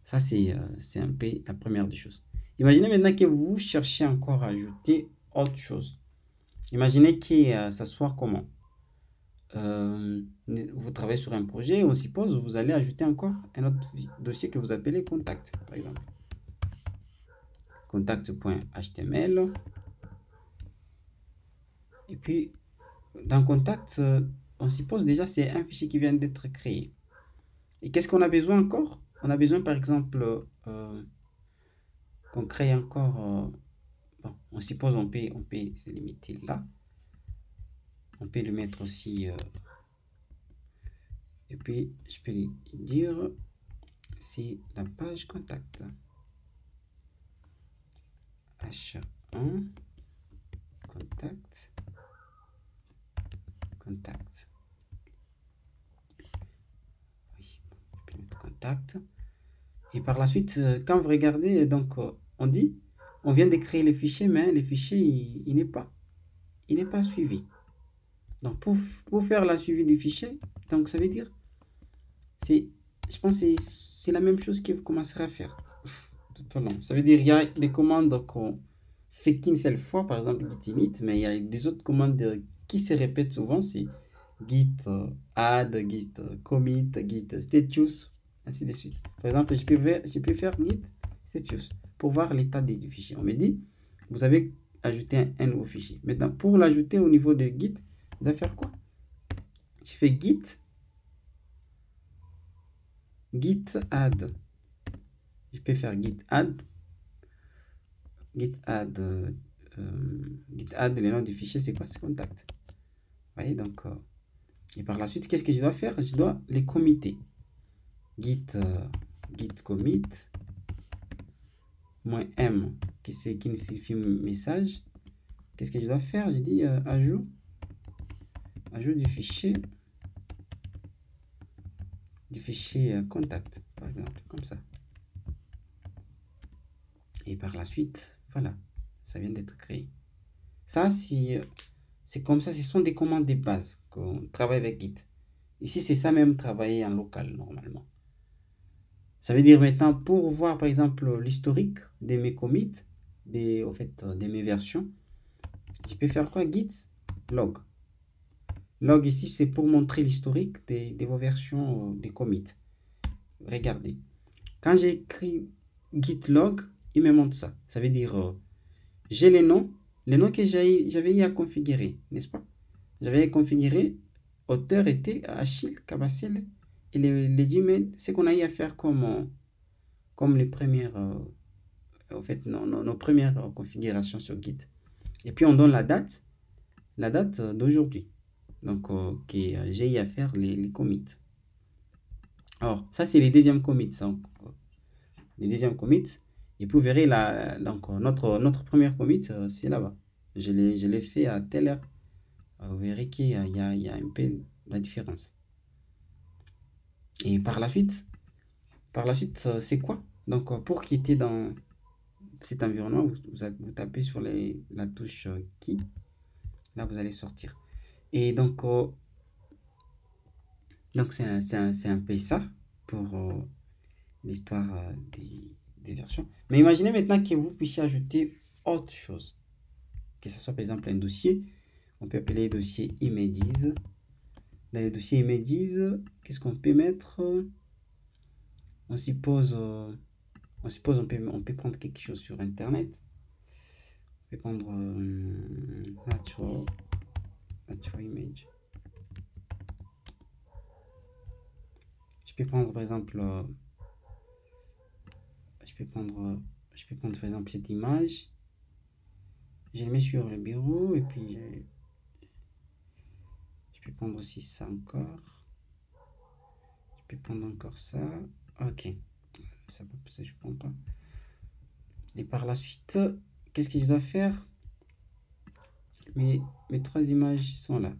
Ça, c'est un peu la première des choses. Imaginez maintenant que vous cherchez encore à ajouter autre chose. Imaginez que ça soit comment vous travaillez sur un projet, on suppose vous allez ajouter encore un autre dossier que vous appelez contact, par exemple. Contact.html. Et puis, dans contact, on suppose déjà c'est un fichier qui vient d'être créé. Et qu'est-ce qu'on a besoin encore? On a besoin, par exemple, qu'on crée encore... bon, on suppose on peut se limiter là. On peut le mettre aussi... et puis, je peux dire... c'est la page contact. H1 contact. Oui, je peux mettre contact. Et par la suite, quand vous regardez, donc on dit, on vient de créer les fichiers, mais les fichiers, il n'est pas suivi. Donc pour faire la suivi des fichiers, donc ça veut dire, je pense que c'est la même chose que vous commencerez à faire tout au long. Ça veut dire il y a des commandes qu'on fait qu'une seule fois, par exemple git init, mais il y a des autres commandes qui se répètent souvent, c'est git add, git commit, git status, ainsi de suite. Par exemple, je peux faire git status pour voir l'état du fichier. On me dit, vous avez ajouté un nouveau fichier. Maintenant, pour l'ajouter au niveau de git, vous allez faire quoi? Je fais git add. Je peux faire git add, le nom du fichier, c'est quoi? C'est contact. Vous voyez, donc, et par la suite, qu'est-ce que je dois faire? Je dois les committer. Git commit -m qui signifie message. Qu'est-ce que je dois faire? J'ai dit ajout du fichier contact, par exemple, comme ça. Et par la suite, voilà, ça vient d'être créé. Ça, c'est comme ça, ce sont des commandes de base qu'on travaille avec Git. Ici, c'est ça même, travailler en local, normalement. Ça veut dire maintenant, pour voir, par exemple, l'historique de mes commits, de mes versions, je peux faire quoi? Git log. Log ici, c'est pour montrer l'historique de vos versions des commits. Regardez. Quand j'écris git log, il me montre ça. Ça veut dire, j'ai les noms que j'avais eu à configurer, n'est-ce pas? J'avais configuré, auteur était Achille Kabasele, et les Gmail, c'est qu'on a eu à faire comme les premières, en fait, nos premières configurations sur Git. Et puis on donne la date d'aujourd'hui. Donc, j'ai eu à faire les commits. Alors, ça, c'est les deuxièmes commits. Les deuxièmes commits. Et puis, vous verrez, donc, notre première commit, c'est là-bas. Je l'ai fait à telle heure. Vous verrez qu'il y a un peu la différence. Et par la suite, c'est quoi? Donc, pour quitter dans cet environnement, vous tapez sur la touche key. Là, vous allez sortir. Et donc c'est un peu ça pour l'histoire des versions. Mais imaginez maintenant que vous puissiez ajouter autre chose. Que ce soit par exemple un dossier. On peut appeler dossier images. Dans les dossiers images, qu'est-ce qu'on peut mettre? On suppose on peut prendre quelque chose sur internet. On peut prendre natural image. Je peux prendre par exemple par exemple cette image. Je le mets sur le bureau et puis je peux prendre aussi ça encore. Je peux prendre encore ça. Ok. Ça je prends pas. Et par la suite, qu'est-ce que je dois faire? Mes trois images sont là.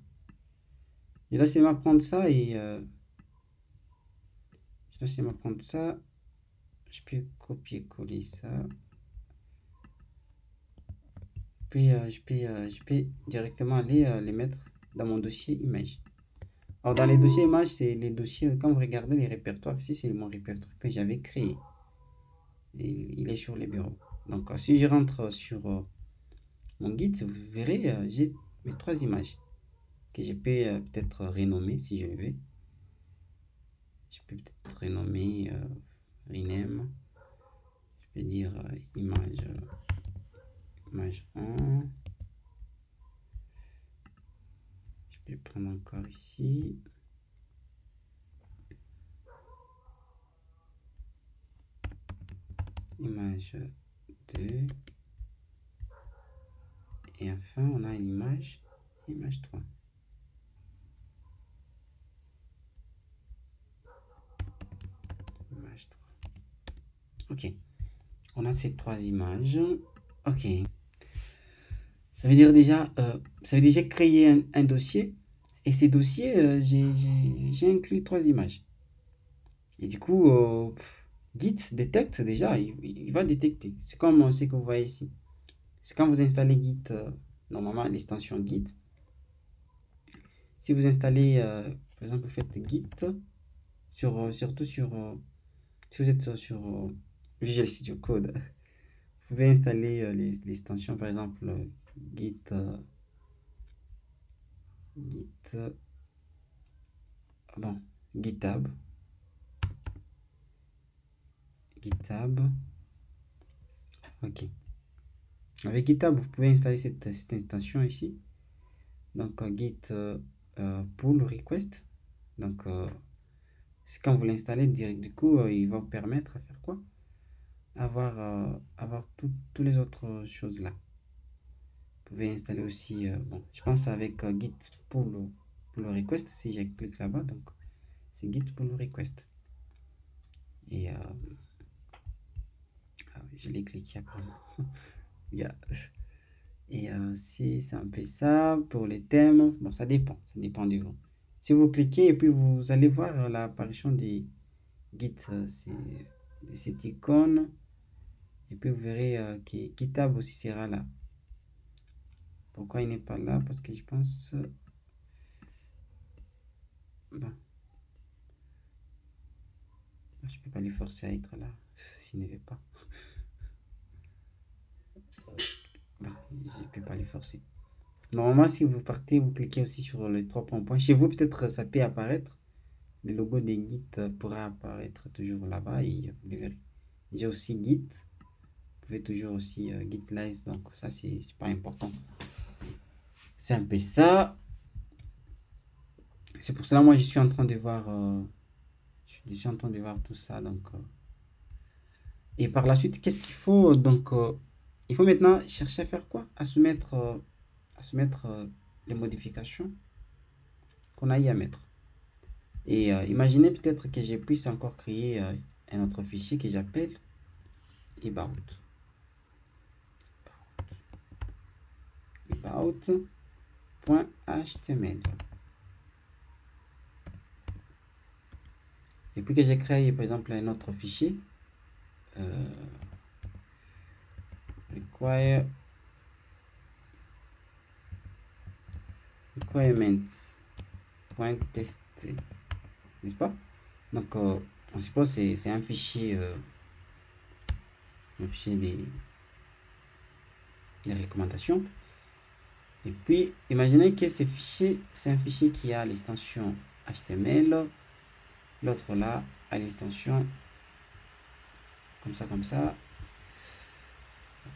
Je dois seulement prendre ça et je dois seulement prendre ça. Je peux copier-coller ça. Puis je peux directement aller les mettre dans mon dossier image. Alors dans les dossiers images, c'est les dossiers, quand vous regardez les répertoires, ici c'est mon répertoire que j'avais créé. Et il est sur les bureaux. Donc si je rentre sur mon guide, vous verrez, j'ai mes trois images que je peux peut-être renommer si je le veux. Je peux peut-être renommer rename. Je peux dire image 1. Je peux prendre encore ici. Image 2. Et enfin, on a une image 3. Image 3. Ok. On a ces trois images. Ok. Ça veut dire déjà, ça veut déjà créer un dossier. Et ces dossiers, j'ai inclus trois images. Et du coup, Git détecte déjà, il va détecter. C'est comme ce que vous voyez ici. C'est quand vous installez Git, normalement l'extension Git. Si vous installez, par exemple, vous faites Git, surtout sur, si vous êtes sur Visual Studio Code, vous pouvez installer l'extension, par exemple, Git, GitHub. Ok. Avec GitHub, vous pouvez installer cette extension ici. Donc, Git pull request. Donc, c'est quand vous l'installez, du coup, il va vous permettre à faire quoi? Avoir toutes les autres choses là. Vous pouvez installer aussi, bon, je pense avec Git pull request, si je clique là-bas, donc c'est Git pull request. Et je l'ai cliqué après. Yeah. Et c'est un peu ça pour les thèmes. Bon, ça dépend du vous. Si vous cliquez et puis vous allez voir l'apparition des Git, cette icône. Et puis vous verrez que GitHub aussi sera là. Pourquoi il n'est pas là? Parce que je pense... bon, je peux pas lui forcer à être là s'il ne veut pas. Bon, je peux pas lui forcer. Normalement, si vous partez, vous cliquez aussi sur les trois points. Chez vous, peut-être ça peut apparaître. Le logo des Git pourra apparaître toujours là-bas et vous le verrez. J'ai aussi Git. Vous pouvez toujours aussi Git Live. Donc ça, c'est pas important. C'est un peu ça. C'est pour cela, moi, je suis en train de voir... je suis en train de voir tout ça. Donc, et par la suite, qu'est-ce qu'il faut? Donc, il faut maintenant chercher à faire quoi? À soumettre les modifications qu'on a eu à mettre. Et imaginez peut-être que je puisse encore créer un autre fichier que j'appelle about.html. Et puis que j'ai créé par exemple un autre fichier requirements.test, n'est-ce pas? Donc on suppose que c'est un fichier des recommandations. Et puis imaginez que ce fichier, c'est un fichier qui a l'extension HTML, l'autre là a l'extension comme ça.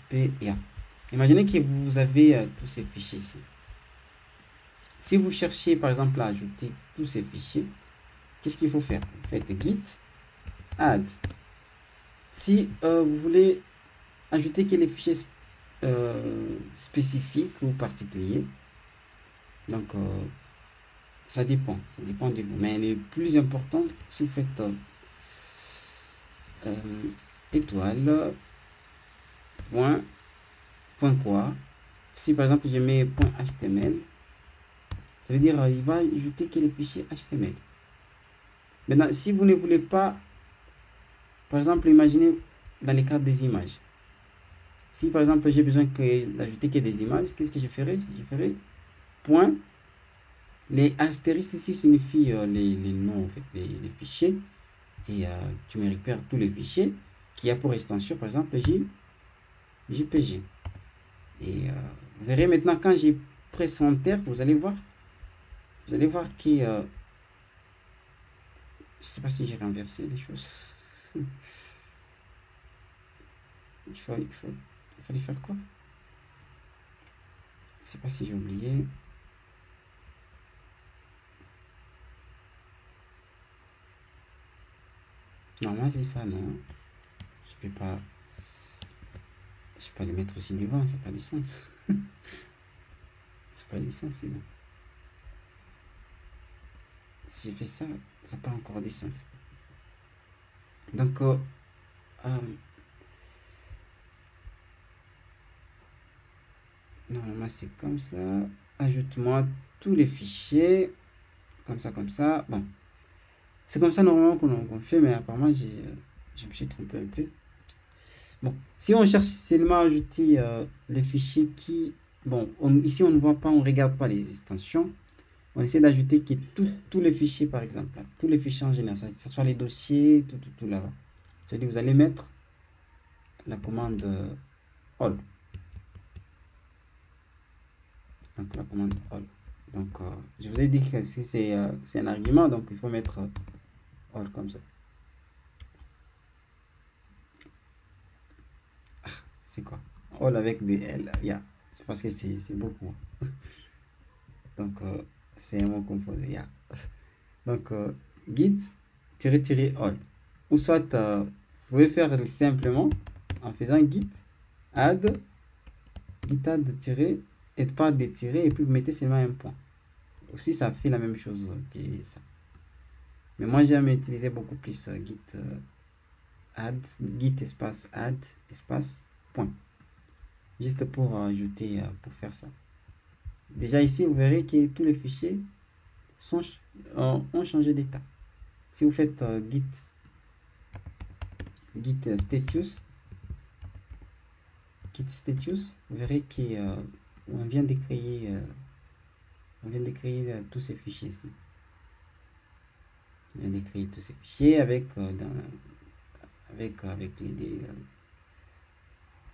PA. Imaginez que vous avez tous ces fichiers ici. Si vous cherchez par exemple à ajouter tous ces fichiers, qu'est-ce qu'il faut faire? Vous faites git add. Si vous voulez ajouter que les fichiers spécifique ou particulier. Donc, ça dépend de vous. Mais le plus important, si vous faites étoile, point quoi. Si par exemple je mets .html, ça veut dire il va ajouter que les fichiers HTML. Maintenant, si vous ne voulez pas, par exemple, imaginez dans les cas des images. Si par exemple j'ai besoin d'ajouter que des images, qu'est-ce que je ferai? Je ferai point. Les astérisques ici signifient les noms, en fait, les fichiers. Et tu me récupères tous les fichiers qui a pour extension, par exemple, JPG. Et vous verrez maintenant, quand j'ai presse Enter, vous allez voir que je sais pas si j'ai renversé les choses. il fallait faire quoi? Je sais pas si j'ai oublié. Normalement c'est ça, non? Je peux pas le mettre aussi devant, ça n'a pas de sens. C'est pas de sens, c'est bon. Si j'ai fait ça, ça n'a pas encore de sens. Donc, normalement c'est comme ça. Ajoute-moi tous les fichiers. Comme ça. Bon. C'est comme ça normalement qu'on fait, mais apparemment je me suis trompé un peu. Bon, si on cherche seulement à ajouter les fichiers qui... Bon, ici on ne voit pas, on ne regarde pas les extensions. On essaie d'ajouter que tous les fichiers, par exemple, là, tous les fichiers en général, que ce soit les dossiers, tout là-bas. C'est-à-dire vous allez mettre la commande all. Donc la commande all. Donc je vous ai dit que si c'est un argument, donc il faut mettre all comme ça. C'est quoi? All avec des L, yeah. C'est parce que c'est beaucoup. Donc c'est un mot composé, yeah. Donc git-all. Ou soit vous pouvez faire simplement en faisant git add et pas des tirés, et puis vous mettez seulement un point. Aussi ça fait la même chose que ça. Mais moi j'aime utiliser beaucoup plus git add, git espace add espace point. Juste pour ajouter, pour faire ça. Déjà ici, vous verrez que tous les fichiers ont changé d'état. Si vous faites git status, vous verrez qu'on vient de créer tous ces fichiers ici. On vient de créer tous ces fichiers avec les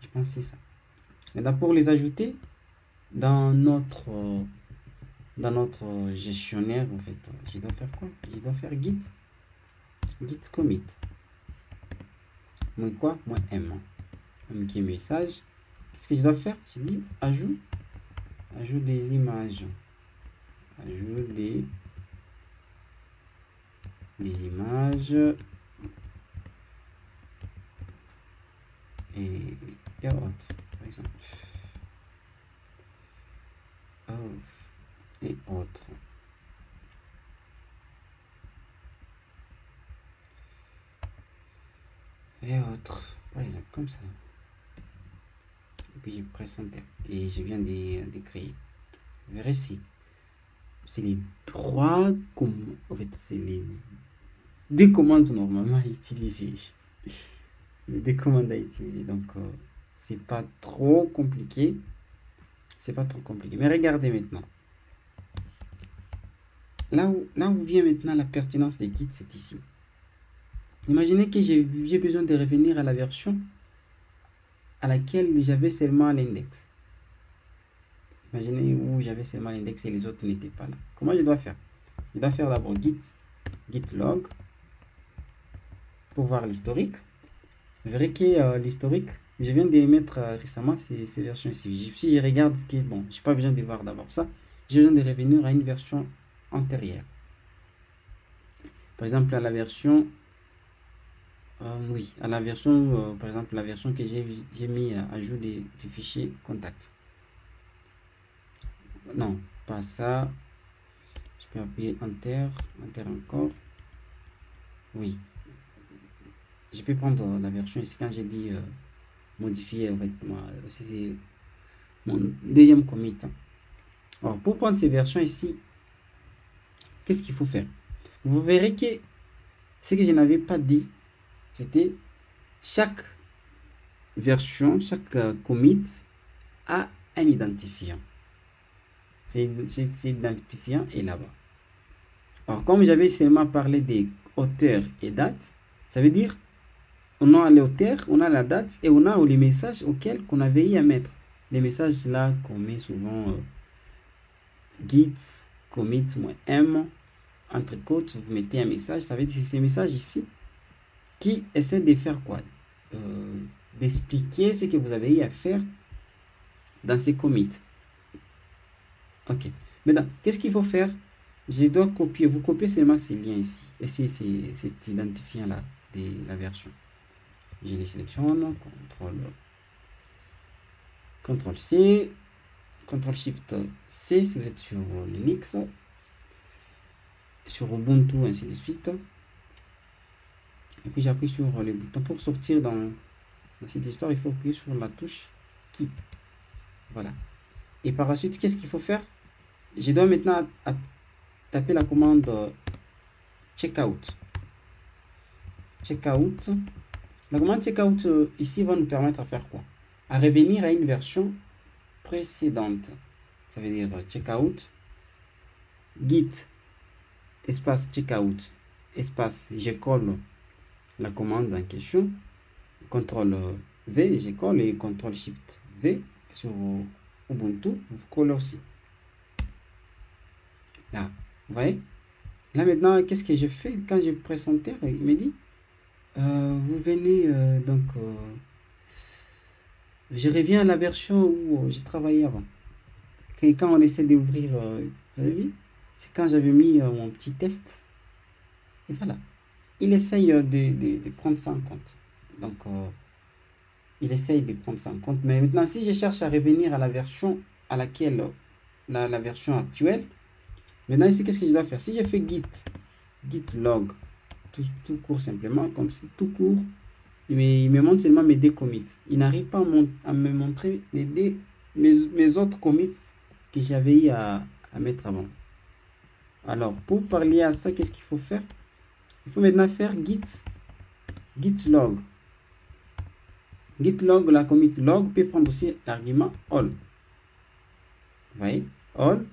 je pense que c'est ça. Maintenant, pour les ajouter dans notre gestionnaire, en fait, je dois faire quoi? Je dois faire git commit. Moi quoi? Moi m. Qui est message. Qu'est-ce que je dois faire? Je dis ajout des images. Ajout des images et autres, par exemple. Et autres. Par exemple, comme ça. Et puis je presse Enter. Et je viens de créer. Vous verrez ici. C'est les trois commandes. En fait, c'est les deux commandes normalement à utiliser. C'est les deux commandes à utiliser. Donc, c'est pas trop compliqué. Mais regardez maintenant. Là où vient maintenant la pertinence des Git, c'est ici. Imaginez que j'ai besoin de revenir à la version à laquelle j'avais seulement l'index. Imaginez où j'avais seulement l'index et les autres n'étaient pas là. Comment je dois faire? Je dois faire d'abord git log pour voir l'historique. Vous verrez que l'historique, je viens de mettre récemment ces versions ici. Si je regarde ce qui est bon, je n'ai pas besoin de voir d'abord ça. J'ai besoin de revenir à une version antérieure. Par exemple, à la version Oui, à la version, par exemple, la version que j'ai mis à jour du fichier contact. Non, pas ça. Je peux appuyer Enter, Enter encore. Oui, je peux prendre la version ici quand j'ai dit modifier, en fait, c'est mon deuxième commit. Alors, pour prendre ces versions ici, qu'est-ce qu'il faut faire? Vous verrez que ce que je n'avais pas dit, c'était chaque version, chaque commit a un identifiant. Cet identifiant est là-bas. Alors, comme j'avais seulement parlé des auteurs et dates, ça veut dire on a l'auteur, on a la date et on a les messages auxquels qu'on avait eu à mettre. Les messages là qu'on met souvent git commit-m entre côtes, vous mettez un message, ça veut dire que c'est ces messages ici qui essaient de faire quoi? D'expliquer ce que vous avez eu à faire dans ces commits. Ok. Maintenant, qu'est-ce qu'il faut faire? Je dois copier. Vous copiez seulement ces liens ici. Et c'est cet identifiant-là de la version. Je les sélectionne. CTRL-C. CTRL-SHIFT-C si vous êtes sur Linux. Sur Ubuntu, ainsi de suite. Et puis j'appuie sur le bouton. Pour sortir dans cette histoire, il faut appuyer sur la touche Key. Voilà. Et par la suite, qu'est-ce qu'il faut faire? Je dois maintenant taper la commande checkout. Checkout. La commande checkout ici va nous permettre à faire quoi? À revenir à une version précédente. Ça veut dire checkout, git, espace checkout, espace je colle la commande en question, CTRL V, je colle et CTRL SHIFT V sur Ubuntu, vous collez aussi. Là, vous voyez? Là maintenant, qu'est-ce que je fais quand je presse Enter? Il me dit, vous venez je reviens à la version où j'ai travaillé avant. Et quand on essaie d'ouvrir, vous avez vu? C'est quand j'avais mis mon petit test. Et voilà. Il essaye de prendre ça en compte. Donc, il essaye de prendre ça en compte. Mais maintenant, si je cherche à revenir à la version à laquelle, la version actuelle, maintenant ici, qu'est-ce que je dois faire? Si je fais git log, tout court simplement, comme c'est tout court, il me montre seulement mes deux commits. Il n'arrive pas à me montrer mes autres commits que j'avais eu à mettre avant. Alors, pour parler à ça, qu'est-ce qu'il faut faire? Il faut maintenant faire git log. Git log, la commit log peut prendre aussi l'argument all. Vous voyez? All.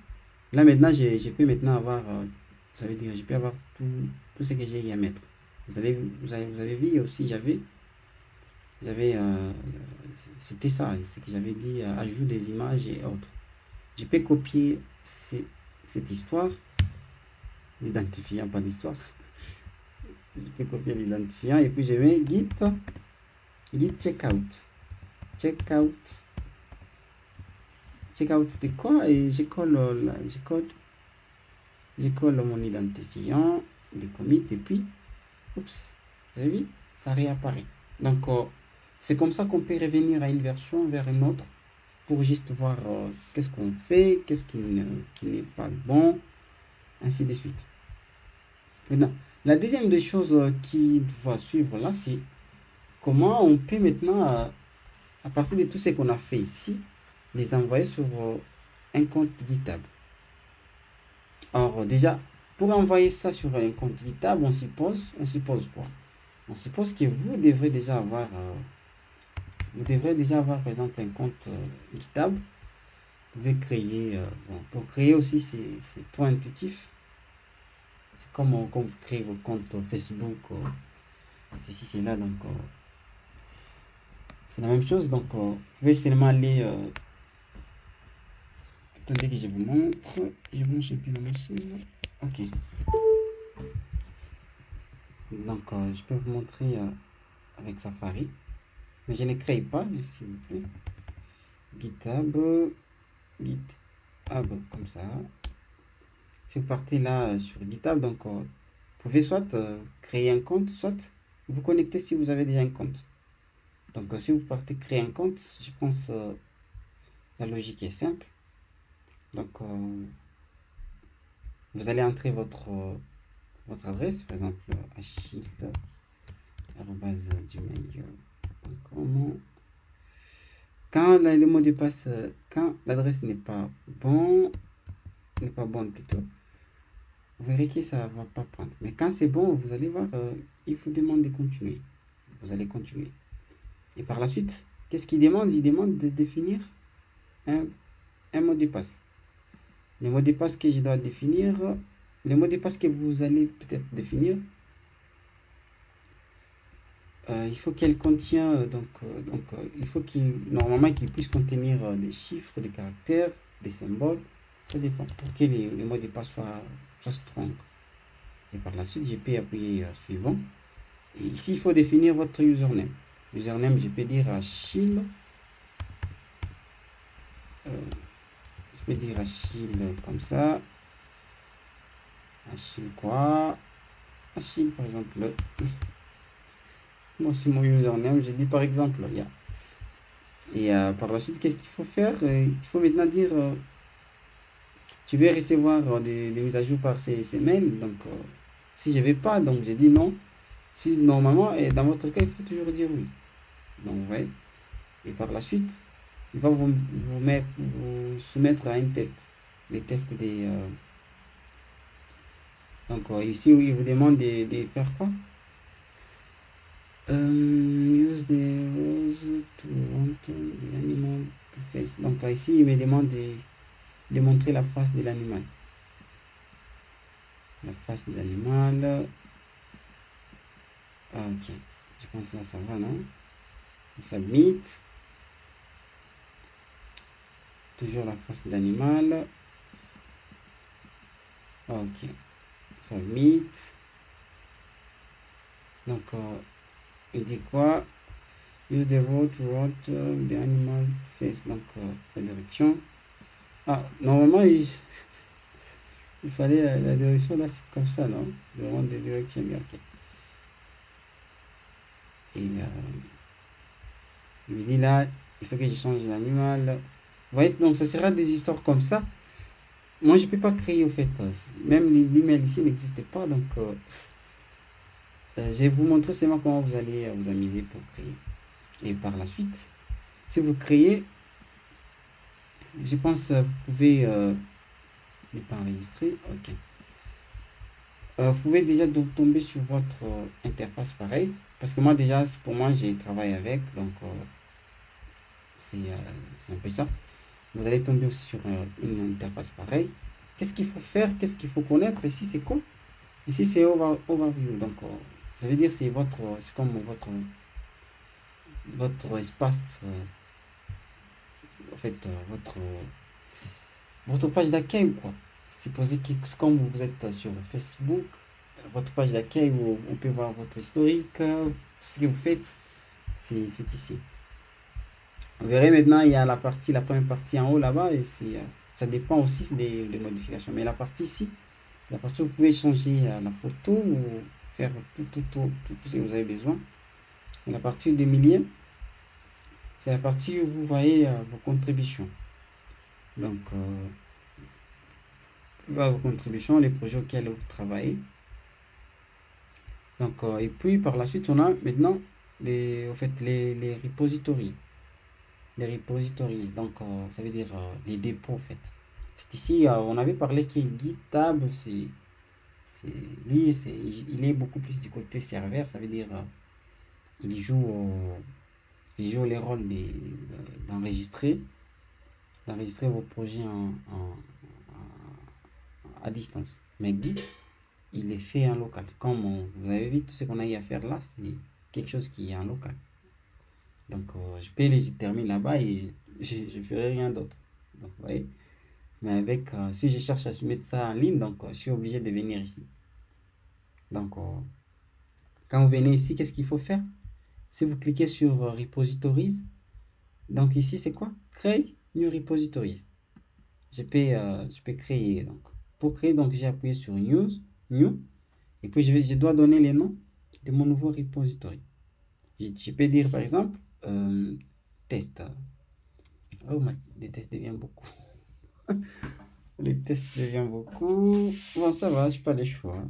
Là, maintenant, je peux maintenant avoir, ça veut dire, je peux avoir tout ce que j'ai à mettre. Vous avez vu aussi, c'était ça, ce que j'avais dit, ajout des images et autres. Je peux copier cette histoire, l'identifiant, pas l'histoire. Je peux copier l'identifiant et puis je mets git checkout. Checkout de quoi? Et je colle mon identifiant des commits et puis, oups, vous avez vu, ça réapparaît. Donc, c'est comme ça qu'on peut revenir à une version vers une autre pour juste voir qu'est-ce qu'on fait, qu'est-ce qui n'est pas bon, ainsi de suite. Maintenant, la deuxième des choses qui va suivre là, c'est comment on peut maintenant, à partir de tout ce qu'on a fait ici, les envoyer sur un compte GitHub. Alors déjà, pour envoyer ça sur un compte GitHub, on suppose quoi? On suppose que vous devrez déjà avoir par exemple un compte GitHub. Vous pouvez créer, pour créer aussi c'est trop intuitif. C'est comme quand vous créez votre compte Facebook, ceci, c'est là, donc c'est la même chose. Donc vous pouvez seulement aller, attendez que je vous montre, je branche un peu la machine, ok. Donc je peux vous montrer avec Safari, mais je ne crée pas, s'il vous plaît. GitHub, comme ça. Si vous partez là sur GitHub, donc vous pouvez soit créer un compte, soit vous connectez si vous avez déjà un compte. Donc, si vous partez créer un compte, je pense la logique est simple. Donc, vous allez entrer votre adresse, par exemple, achille@gmail.com. Quand le mot de passe, quand l'adresse n'est pas bonne plutôt, vous verrez que ça va pas prendre. Mais quand c'est bon, vous allez voir, il vous demande de continuer. Vous allez continuer. Et par la suite, qu'est-ce qu'il demande? Il demande de définir un mot de passe. Le mot de passe que je dois définir, le mot de passe que vous allez peut-être définir, il faut qu'elle contient, il faut normalement qu'il puisse contenir des chiffres, des caractères, des symboles. Ça dépend pour que les mots de passe soient strong. Et par la suite, je peux appuyer suivant. Et ici, il faut définir votre username. Username, je peux dire Achille. Je peux dire Achille comme ça. Achille quoi? Achille, par exemple. Moi, c'est mon username. J'ai dit par exemple. Yeah. Et par la suite, qu'est-ce qu'il faut faire? Il faut maintenant dire tu veux recevoir des mises à jour par ces mails. Donc, si je ne vais pas, donc j'ai dit non. Si normalement, et dans votre cas, il faut toujours dire oui. Donc, vous voyez. Et par la suite, il va vous soumettre à un test. Les tests des. Donc, ici, il vous demande de faire quoi? Use the rose to want the animal to face. Donc, ici, il me demande de montrer la face de l'animal. La face de l'animal. Ah, ok. Je pense que là, ça va, non? Submit. Toujours la face de l'animal. Ok. Submit. Donc, il dit quoi? Use the road to route the animal face. Donc, la direction. Ah, normalement, il fallait la direction là, c'est comme ça, non? De rendre des directions. Ok. Et il me dit là, il faut que je change l'animal. Vous voyez, donc ça sera des histoires comme ça. Moi, je ne peux pas créer, au fait. Même l'email ici n'existait pas. Donc, je vais vous montrer seulement comment vous allez vous amuser pour créer. Et par la suite, si vous créez, je pense vous pouvez ne pas enregistrer. Ok. Vous pouvez déjà tomber sur votre interface pareil. Parce que moi, déjà, pour moi, j'ai travaillé avec. Donc, c'est un peu ça. Vous allez tomber aussi sur une interface pareille. Qu'est-ce qu'il faut faire? Qu'est-ce qu'il faut connaître? Ici, c'est quoi? Ici, c'est overview. Donc, ça veut dire c'est comme votre espace, en fait, votre page d'accueil, quoi. Supposez que comme vous êtes sur Facebook, votre page d'accueil où on peut voir votre historique, tout ce que vous faites, c'est ici. Vous verrez maintenant, il y a la première partie en haut là-bas, et ça dépend aussi des modifications. Mais la partie ici, la partie où vous pouvez changer la photo ou faire tout ce que vous avez besoin. Et la partie du milieu, c'est la partie où vous voyez vos contributions. Donc, vous voyez vos contributions, les projets auxquels vous travaillez. Donc, et puis par la suite, on a maintenant les repositories. Les repositories, donc ça veut dire les dépôts en fait. C'est ici, on avait parlé que GitHub, il est beaucoup plus du côté serveur, ça veut dire il joue les rôles d'enregistrer vos projets à distance. Mais Git, il est fait en local. Comme vous avez vu, tout ce qu'on a eu à faire là, c'est quelque chose qui est en local. Donc, je peux les terminer là-bas et je ne ferai rien d'autre. Donc, vous voyez. Mais avec, si je cherche à mettre ça en ligne, donc je suis obligé de venir ici. Donc, quand vous venez ici, qu'est-ce qu'il faut faire? Si vous cliquez sur Repositories, donc ici, c'est quoi? Créer New Repositories. Je peux créer. Donc, pour créer, donc j'ai appuyé sur New. Et puis, je dois donner les noms. de mon nouveau repository. Je peux dire par exemple test. Oh, les tests deviennent beaucoup. Les tests deviennent beaucoup. Bon, ça va, je n'ai pas les choix.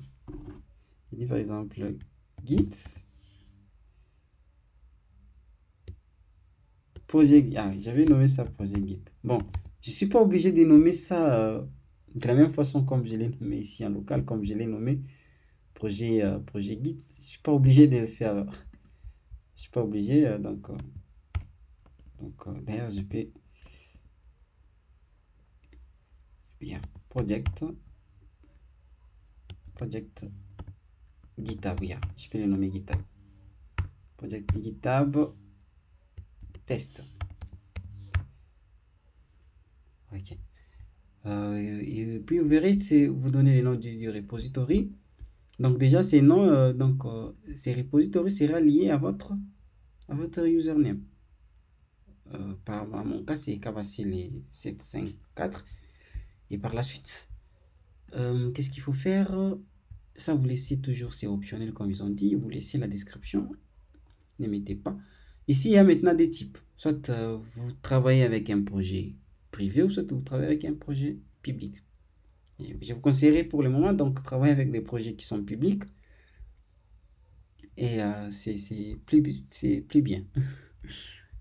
Je dis par exemple git projet. Ah, j'avais nommé ça projet git. Bon, je ne suis pas obligé de nommer ça de la même façon comme je l'ai nommé ici en local, comme je l'ai nommé projet git. Je ne suis pas obligé de le faire. Je suis pas obligé. D'ailleurs, je peux. Bien, project GitHub, yeah. Je peux le nommer GitHub. Project GitHub test. Ok. Et puis vous verrez, c'est vous donnez le nom du repository. Donc déjà, ces noms, ces repositories sera lié à votre username. Par mon cas, c'est Kavasile 754. Et par la suite, qu'est-ce qu'il faut faire? Ça, vous laissez toujours, c'est optionnel comme ils ont dit. Vous laissez la description. Ne mettez pas. Ici, il y a maintenant des types. Soit vous travaillez avec un projet privé ou soit vous travaillez avec un projet public. Et je vous conseillerais pour le moment, donc, travailler avec des projets qui sont publics. Et c'est plus bien.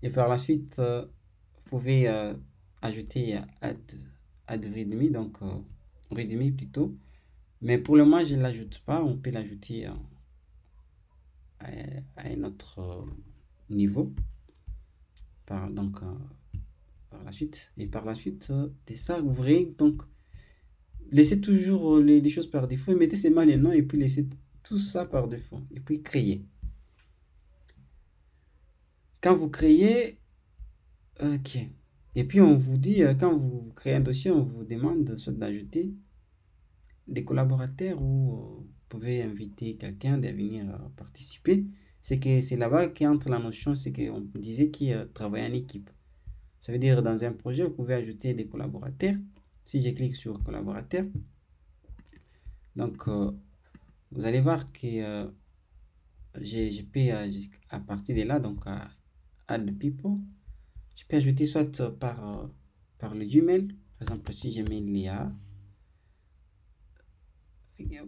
Et par la suite, vous pouvez ajouter add readme, donc readme plutôt. Mais pour le moment, je ne l'ajoute pas. On peut l'ajouter à un autre niveau. Par la suite. Et par la suite, de ça, vous verrez. Donc, laissez toujours les choses par défaut. Mettez seulement les noms et puis laissez tout ça par défaut. Et puis créer. Quand vous créez, ok. Et puis on vous dit, quand vous créez un dossier, on vous demande soit d'ajouter des collaborateurs ou vous pouvez inviter quelqu'un de venir participer. C'est là-bas qu'entre la notion, c'est qu'on disait qu'il travaille en équipe. Ça veut dire dans un projet, vous pouvez ajouter des collaborateurs. Si je clique sur collaborateur, donc vous allez voir que je peux à partir de là, donc add people, je peux ajouter soit par le Gmail, par exemple si je mets Léa,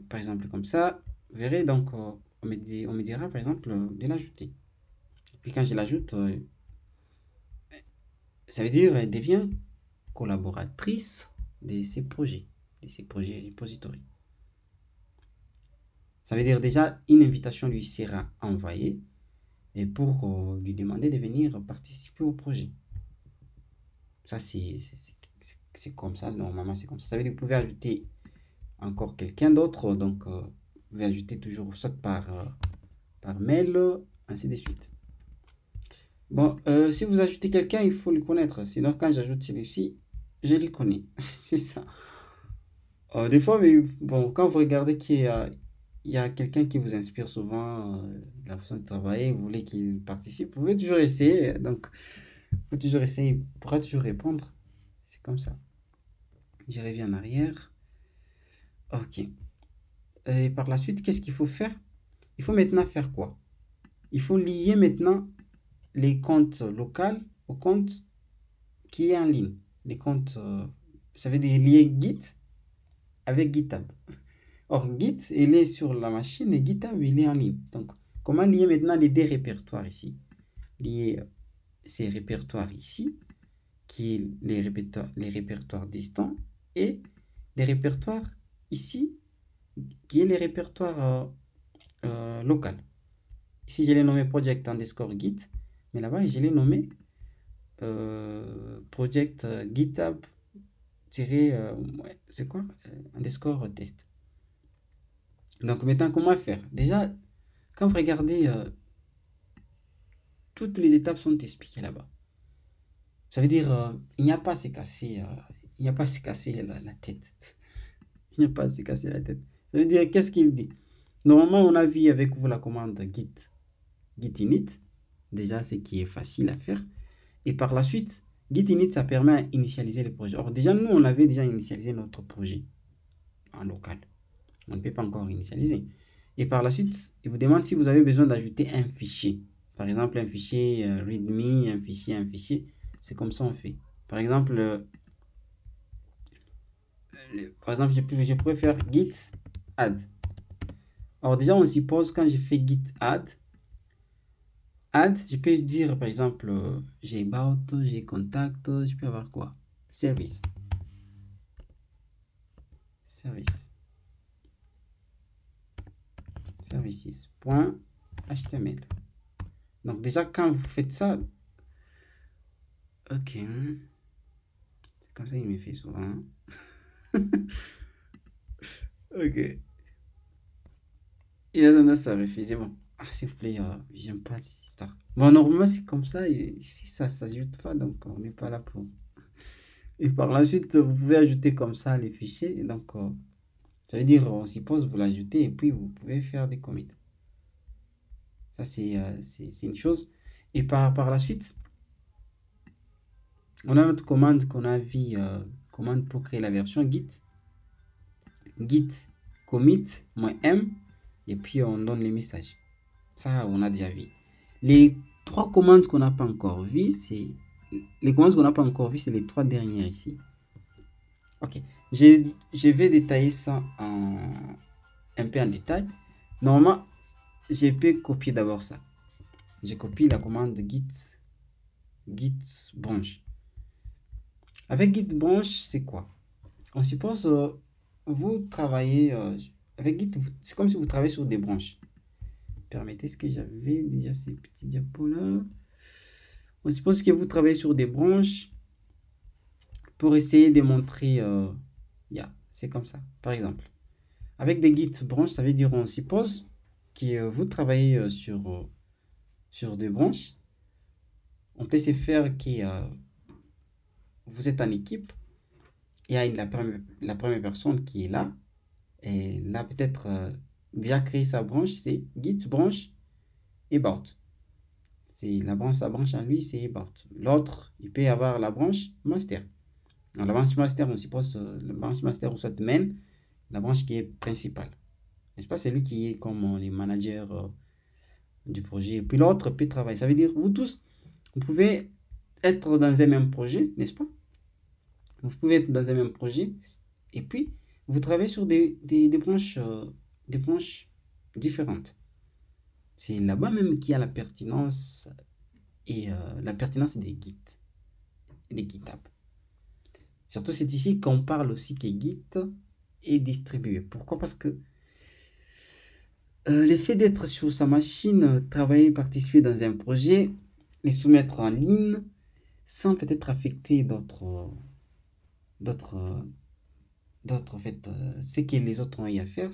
par exemple comme ça, vous verrez donc on me dira par exemple de l'ajouter. Puis quand je l'ajoute, ça veut dire elle devient collaboratrice de ces projets repository. Ça veut dire déjà une invitation lui sera envoyée et pour lui demander de venir participer au projet. Ça c'est comme ça, normalement c'est comme ça. Ça veut dire que vous pouvez ajouter encore quelqu'un d'autre, donc vous pouvez ajouter toujours soit par mail, ainsi de suite. Bon, si vous ajoutez quelqu'un, il faut le connaître. Sinon, quand j'ajoute celui-ci, je le connais. C'est ça. Des fois, mais bon, quand vous regardez qu'il y a quelqu'un qui vous inspire souvent la façon de travailler, vous voulez qu'il participe, vous pouvez toujours essayer. Donc, vous pouvez toujours essayer, il pourra toujours répondre. C'est comme ça. Je reviens en arrière. Ok. Et par la suite, qu'est-ce qu'il faut faire? Il faut maintenant faire quoi? Il faut lier maintenant les comptes locaux au compte qui est en ligne. Les comptes, ça veut dire lier Git avec GitHub. Or, Git, il est sur la machine et GitHub, il est en ligne. Donc, comment lier maintenant les deux répertoires ici? Lier ces répertoires ici, qui est les répertoires distants, et les répertoires ici, qui est les répertoires local. Ici, je l'ai nommé project underscore git, mais là-bas, je l'ai nommé project GitHub c'est quoi underscore test. Donc maintenant, comment faire? Déjà, quand vous regardez, toutes les étapes sont expliquées là-bas. Ça veut dire, il n'y a pas à se casser, il n'y a pas à se casser la tête. Il n'y a pas à se casser la tête. Ça veut dire, qu'est-ce qu'il dit? Normalement, on a vu avec vous la commande git init, déjà ce qui est facile à faire. Et par la suite, git init, ça permet d'initialiser le projet. Or, déjà, nous, on avait déjà initialisé notre projet en local. On ne peut pas encore initialiser. Et par la suite, il vous demande si vous avez besoin d'ajouter un fichier. Par exemple, un fichier readme, un fichier. C'est comme ça on fait. Par exemple, je pourrais faire git add. Alors déjà, on suppose quand je fais git add, je peux dire par exemple, j'ai about, j'ai contact, je peux avoir quoi? Service. Services.html. Donc déjà, quand vous faites ça, ok, c'est comme ça il me fait souvent. Ok. Il a tendance à refuser. Bon, ah, s'il vous plaît, j'aime pas cette histoire. Bon, normalement, c'est comme ça. Et ici, ça ne s'ajoute pas. Donc, on n'est pas là pour. Et par la suite, vous pouvez ajouter comme ça les fichiers. Et donc, ça veut dire, on suppose, vous l'ajoutez. Et puis, vous pouvez faire des commits. Ça, c'est une chose. Et par la suite, on a notre commande qu'on a vu. Commande pour créer la version git. Git commit -m. Et puis, on donne les messages. Ça, on a déjà vu. Les trois commandes qu'on n'a pas encore vues, c'est les commandes qu'on n'a pas encore vues, c'est les trois dernières ici. Ok, je vais détailler ça un peu en détail. Normalement, je peux copier d'abord ça. Je copie la commande git branch. Avec git branch, c'est quoi? On suppose vous travaillez avec git, c'est comme si vous travaillez sur des branches. Permettez, ce que j'avais déjà ces petits diapos là. On suppose que vous travaillez sur des branches pour essayer de montrer. C'est comme ça. Par exemple, avec des git branches, ça veut dire on suppose que vous travaillez sur des branches. On peut se faire que vous êtes en équipe. Il y a la première personne qui est là. Et là, peut-être déjà créé sa branche, c'est git branch about. C'est la branche à lui, c'est about. L'autre, il peut y avoir la branche master. Alors, la branche master, on suppose la branche master ou soit main, la branche qui est principale. N'est-ce pas? C'est lui qui est comme les managers du projet. Et puis l'autre peut travailler. Ça veut dire, vous tous, vous pouvez être dans un même projet, n'est-ce pas? Vous pouvez être dans un même projet et puis vous travaillez sur des branches différentes. C'est là-bas même qu'il y a la pertinence et la pertinence des Git et des GitHub. Surtout, c'est ici qu'on parle aussi que Git est distribué. Pourquoi? Parce que le fait d'être sur sa machine, travailler, participer dans un projet, les soumettre en ligne, sans peut-être affecter d'autres en fait, ce que les autres ont eu à faire,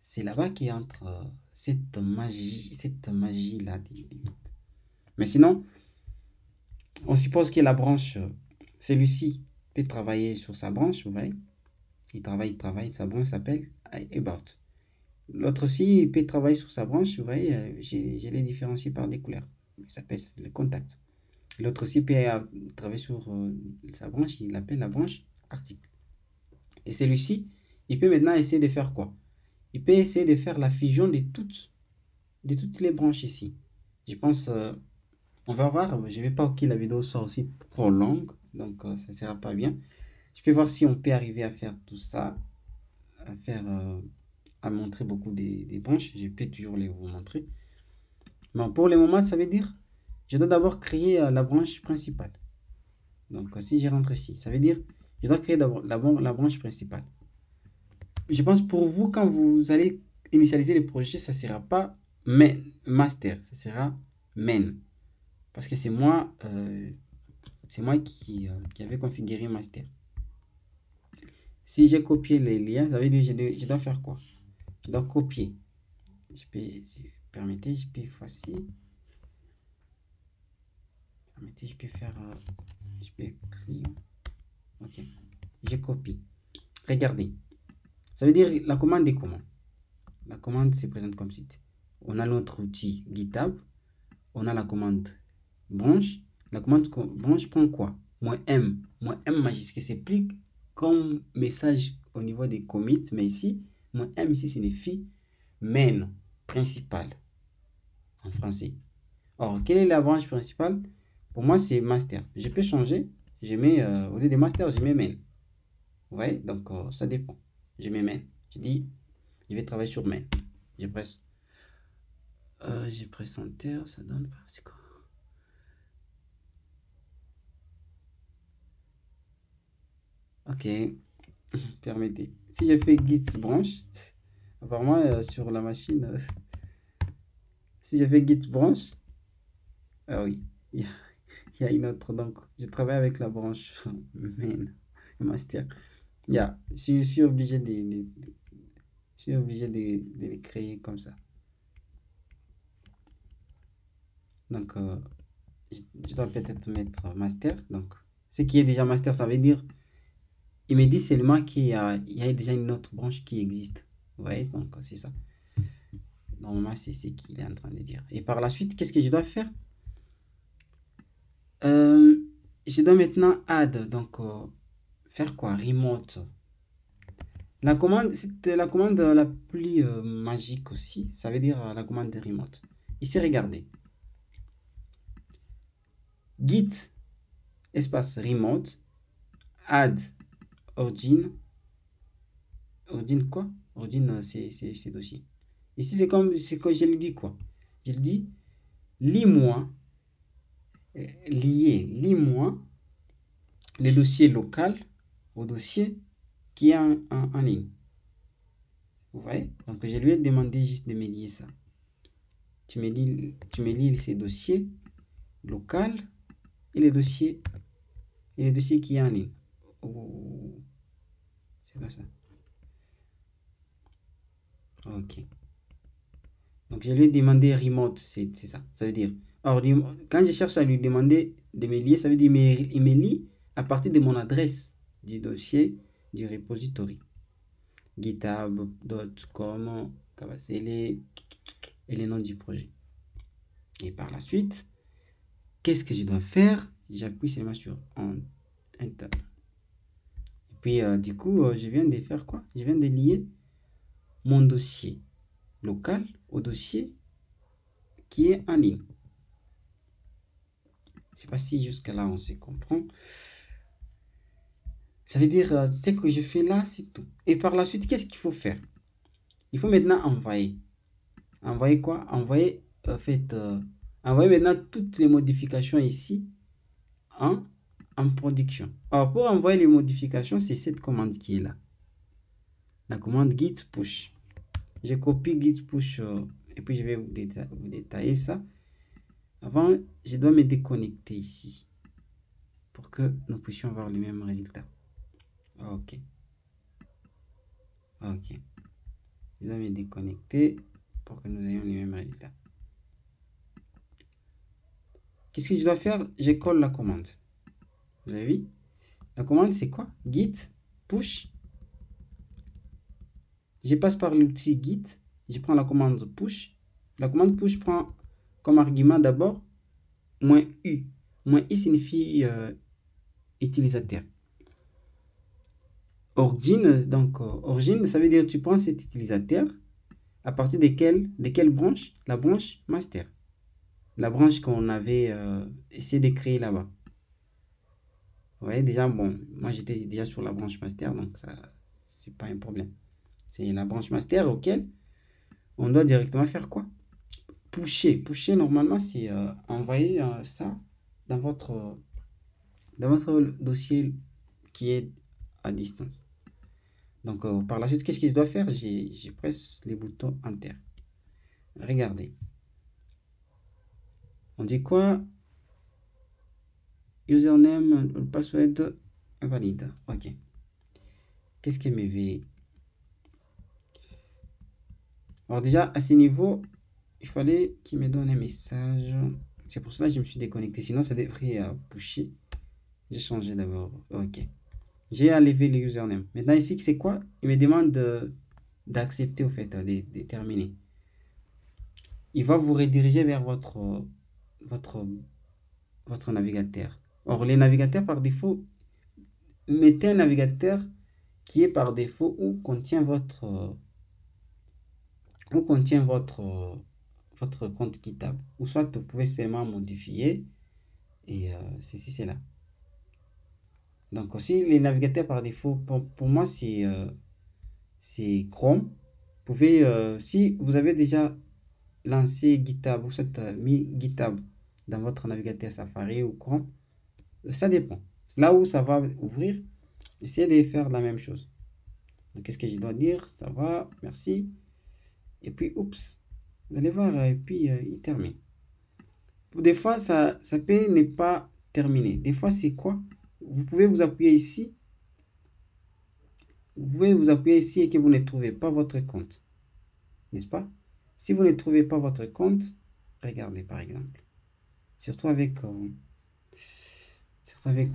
c'est là-bas qu'il entre cette magie là. Mais sinon, on suppose que la branche, celui-ci peut travailler sur sa branche, vous voyez. Il travaille, sa branche s'appelle about. L'autre aussi, il peut travailler sur sa branche, vous voyez, j'ai les différenciés par des couleurs. Ça s'appelle le contact. L'autre aussi peut travailler sur sa branche, il l'appelle la branche article. Et celui-ci, il peut maintenant essayer de faire quoi? Il peut essayer de faire la fusion de toutes les branches ici. Je pense, on va voir, je ne vais pas que la vidéo soit aussi trop longue, donc ça ne sera pas bien. Je peux voir si on peut arriver à faire tout ça, à montrer beaucoup des branches. Je peux toujours vous montrer. Mais pour le moment, ça veut dire, je dois d'abord créer la branche principale. Donc si je rentre ici, ça veut dire, je dois créer d'abord la branche principale. Je pense pour vous, quand vous allez initialiser le projet, ça ne sera pas master, ça sera main. Parce que c'est moi qui avais configuré master. Si j'ai copié les liens, ça veut dire que je dois faire quoi? Je dois copier. Je peux, si vous permettez, je peux fois-ci. Permettez, je peux faire, je peux écrire. Ok, j'ai copié. Regardez. Ça veut dire la commande est comment? La commande se présente comme suite. On a notre outil GitHub. On a la commande branche. La commande branche prend quoi? -m. -m majuscule. C'est plus comme message au niveau des commits. Mais ici, Moins M ici signifie main, principal, en français. Or, quelle est la branche principale? Pour moi, c'est master. Je peux changer. Je mets, au lieu de master, je mets main. Vous voyez? Donc, ça dépend. Je mets main. Je dis, je vais travailler sur main. Je presse Enter, ça donne pas. C'est quoi? Ok. Permettez. Si je fais git branch, apparemment sur la machine, si je fais git branch, ah oui, il y a une autre. Donc, je travaille avec la branche main master. Je suis obligé de les créer comme ça. Donc, je dois peut-être mettre master. Donc, ce qui est déjà master, ça veut dire, il me dit seulement qu'il y a déjà une autre branche qui existe. Vous voyez, donc c'est ça. Normalement, c'est ce qu'il est en train de dire. Et par la suite, qu'est-ce que je dois faire? Je dois maintenant add, donc faire quoi? Remote. La commande, c'est la commande la plus magique aussi. Ça veut dire la commande de remote. Ici, regardez. Git, espace remote, add origin. Origin quoi? Origin, c'est dossier. Ici, c'est comme je lui dis quoi? Je lui dis, lis-moi les dossiers locaux au dossier qui est en ligne. Vous voyez? Donc, je lui ai demandé juste de me lier ça. Tu me lis ces dossiers locaux et les dossiers qui est en ligne. Oh, c'est pas ça. Ok. Donc, je lui ai demandé remote, c'est ça. Ça veut dire, or, quand je cherche à lui demander de me lier, ça veut dire il me lie à partir de mon adresse du dossier du repository. github.com, Kabasele et le nom du projet. Et par la suite, qu'est-ce que je dois faire? J'appuie seulement sur Enter. Et puis, du coup, je viens de faire quoi? Je viens de lier mon dossier local au dossier qui est en ligne. Je ne sais pas si jusqu'à là on se comprend. Ça veut dire, ce que je fais là, c'est tout. Et par la suite, qu'est-ce qu'il faut faire? Il faut maintenant envoyer. Envoyer quoi? Envoyer, envoyer maintenant toutes les modifications ici en production. Alors, pour envoyer les modifications, c'est cette commande qui est là. La commande git push. Je copie git push et puis je vais vous détailler ça. Avant, je dois me déconnecter ici pour que nous puissions avoir le même résultat. Ok. Ok. Je dois me déconnecter pour que nous ayons le même résultat. Qu'est-ce que je dois faire? Je colle la commande. Vous avez vu? La commande, c'est quoi? Git push. Je passe par l'outil git. Je prends la commande push. La commande push prend comme argument d'abord -u. -u signifie utilisateur. Origin, donc origine, ça veut dire tu prends cet utilisateur à partir de quelle branche? La branche master. La branche qu'on avait essayé de créer là-bas. Vous voyez déjà, bon, moi j'étais déjà sur la branche master, donc ça, c'est pas un problème. C'est la branche master auquel on doit directement faire quoi? Pusher. Pusher, normalement, c'est envoyer ça dans votre dossier qui est à distance. Donc, par la suite, qu'est-ce que je dois faire? Je presse les boutons Enter. Regardez. On dit quoi? Username, password valide. Ok. Qu'est-ce qu'elle me veut? Alors déjà, à ce niveau, il fallait qu'il me donne un message. C'est pour cela que je me suis déconnecté. Sinon, ça devrait pusher. J'ai changé d'abord. Ok. J'ai enlevé le username. Maintenant, ici, c'est quoi? Il me demande d'accepter, au fait, de terminer. Il va vous rediriger vers votre navigateur. Or, les navigateurs, par défaut, mettez un navigateur qui est par défaut ou contient votre où contient votre compte GitHub. Ou soit vous pouvez seulement modifier et ceci, c'est là. Donc aussi, les navigateurs par défaut, pour moi, c'est Chrome. Vous pouvez, si vous avez déjà lancé GitHub ou soit mis GitHub dans votre navigateur Safari ou Chrome, ça dépend. Là où ça va ouvrir, essayez de faire la même chose. Donc, qu'est-ce que je dois dire? Ça va, merci. Et puis, oups, vous allez voir, et puis il termine. Des fois, ça peut ne pas terminer. Des fois, c'est quoi? Vous pouvez vous appuyer ici. Vous pouvez vous appuyer ici et que vous ne trouvez pas votre compte. N'est-ce pas? Si vous ne trouvez pas votre compte, regardez par exemple. Surtout avec, surtout avec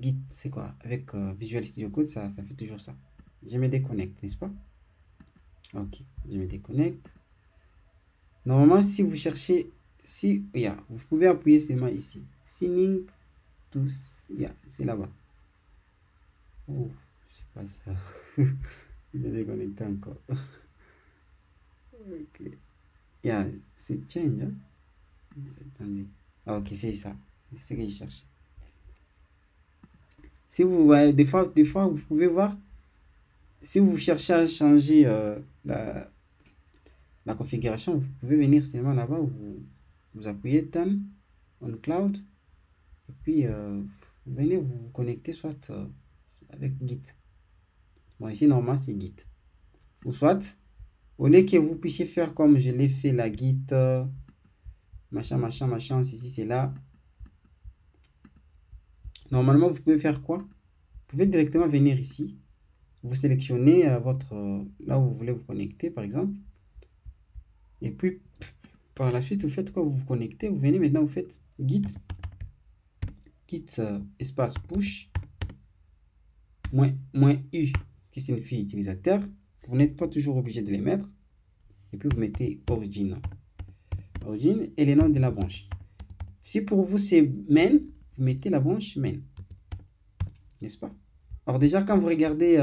Git, c'est quoi? Avec Visual Studio Code, ça fait toujours ça. Je me déconnecte, n'est-ce pas? Ok, je me déconnecte. Normalement, si vous cherchez, vous pouvez appuyer seulement ici. Signing to, c'est là-bas. Oh, c'est pas ça. Il est déconnecté encore. Ok. C'est change, hein? Attendez. Ah, ok, c'est ça. C'est ce que je cherche. Si vous voyez, des fois, vous pouvez voir, si vous cherchez à changer la configuration, vous pouvez venir seulement là-bas, vous appuyez Turn on Cloud, et puis vous venez vous connecter soit avec Git. Bon, ici, normalement, c'est Git. Ou soit, au lieu que vous puissiez faire comme je l'ai fait, la Git, machin, ceci, c'est là. Normalement, vous pouvez faire quoi? Vous pouvez directement venir ici. Vous sélectionnez là où vous voulez vous connecter, par exemple. Et puis, par la suite, vous faites quoi? Vous vous connectez, vous venez maintenant, vous faites Git espace push -u qui signifie utilisateur. Vous n'êtes pas toujours obligé de les mettre. Et puis, vous mettez origine et les noms de la branche. Si pour vous c'est main, vous mettez la branche main. N'est-ce pas? Alors déjà, quand vous regardez,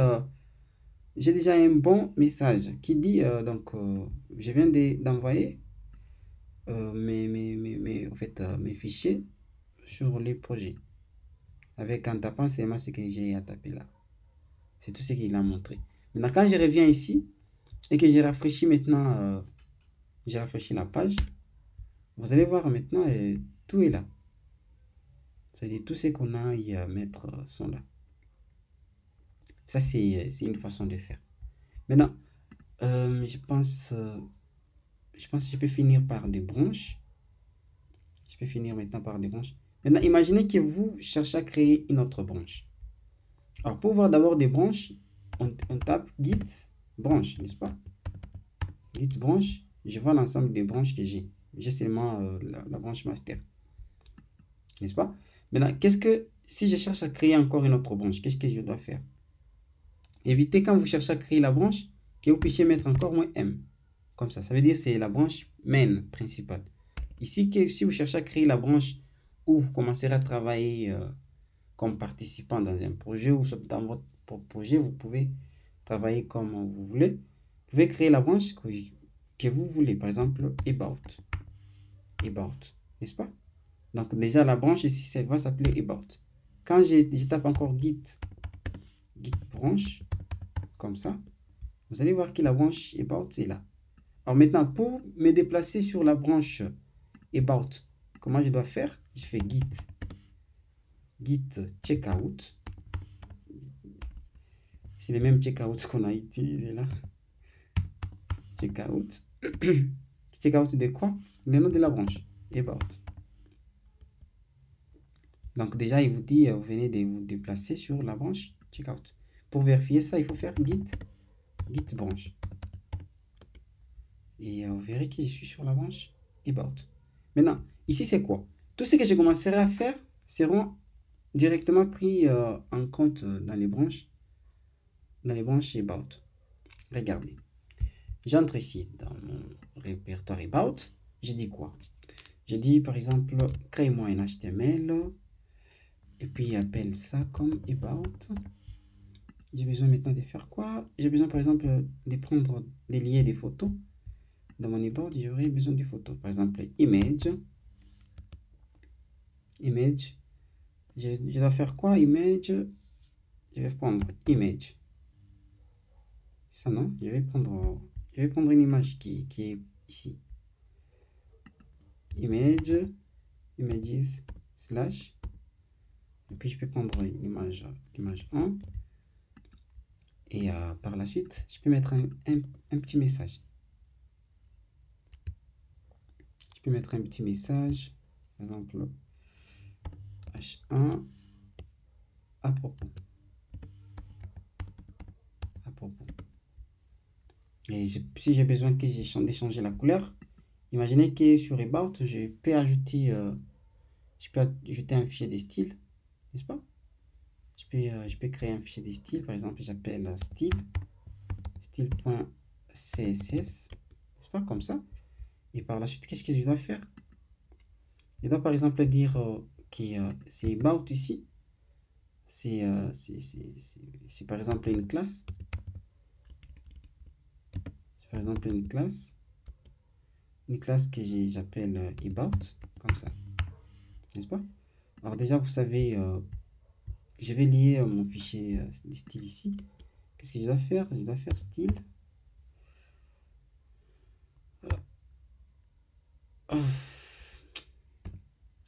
j'ai déjà un bon message qui dit, je viens d'envoyer mes fichiers sur les projets. Avec en tapant seulement ce que j'ai à taper là. C'est tout ce qu'il a montré. Maintenant, quand je reviens ici et que j'ai rafraîchi maintenant, j'ai rafraîchi la page, vous allez voir maintenant, tout est là. C'est-à-dire tout ce qu'on a à mettre sont là. Ça, c'est une façon de faire. Maintenant, je pense que je peux finir par des branches. Je peux finir maintenant par des branches. Maintenant, imaginez que vous cherchez à créer une autre branche. Alors, pour voir d'abord des branches, on tape git branche, n'est-ce pas? Git branche, je vois l'ensemble des branches que j'ai. J'ai seulement la branche master. N'est-ce pas? Maintenant, si je cherche à créer encore une autre branche, qu'est-ce que je dois faire? Évitez quand vous cherchez à créer la branche que vous puissiez mettre encore -m. Comme ça veut dire que c'est la branche main principale. Ici, si vous cherchez à créer la branche où vous commencerez à travailler comme participant dans un projet ou dans votre propre projet, vous pouvez travailler comme vous voulez. Vous pouvez créer la branche que vous voulez. Par exemple, about, n'est-ce pas? Donc déjà, la branche ici, ça va s'appeler about. Quand je tape encore git branche, comme ça, vous allez voir que la branche about est là. Alors maintenant, pour me déplacer sur la branche about, comment je dois faire? Je fais git checkout. C'est le même checkout qu'on a utilisé là. Checkout. Checkout de quoi? Le nom de la branche. About. Donc déjà, il vous dit, vous venez de vous déplacer sur la branche checkout. Pour vérifier ça, il faut faire git branche. Et vous verrez que je suis sur la branche about. Maintenant, ici, c'est quoi? Tout ce que je commencerai à faire seront directement pris en compte dans les branches about. Regardez. J'entre ici dans mon répertoire about. Je dis quoi? Je dis par exemple, crée-moi un HTML. Et puis appelle ça comme about. j'ai besoin maintenant de faire quoi? J'ai besoin par exemple de prendre, de lier des photos. Dans mon e-board, j'aurais besoin des photos. Par exemple, image. Image. Je dois faire quoi? Image. Je vais prendre image. Ça non? Je vais prendre une image qui est ici. Image. Images. Slash. Et puis je peux prendre l'image 1. Et par la suite, je peux mettre un petit message. Je peux mettre un petit message. Par exemple, H1 à propos. À propos. Et si j'ai besoin de changer la couleur, imaginez que sur About, je peux ajouter un fichier de style, n'est-ce pas? Je peux créer un fichier de style, par exemple, j'appelle style.css, n'est-ce pas, comme ça. Et par la suite, qu'est-ce que je dois faire? Je dois par exemple dire que c'est About ici, c'est par exemple une classe. C'est par exemple une classe que j'appelle About, comme ça, n'est-ce pas? Alors déjà, vous savez, je vais lier mon fichier de style ici. Qu'est-ce que je dois faire? Je dois faire style.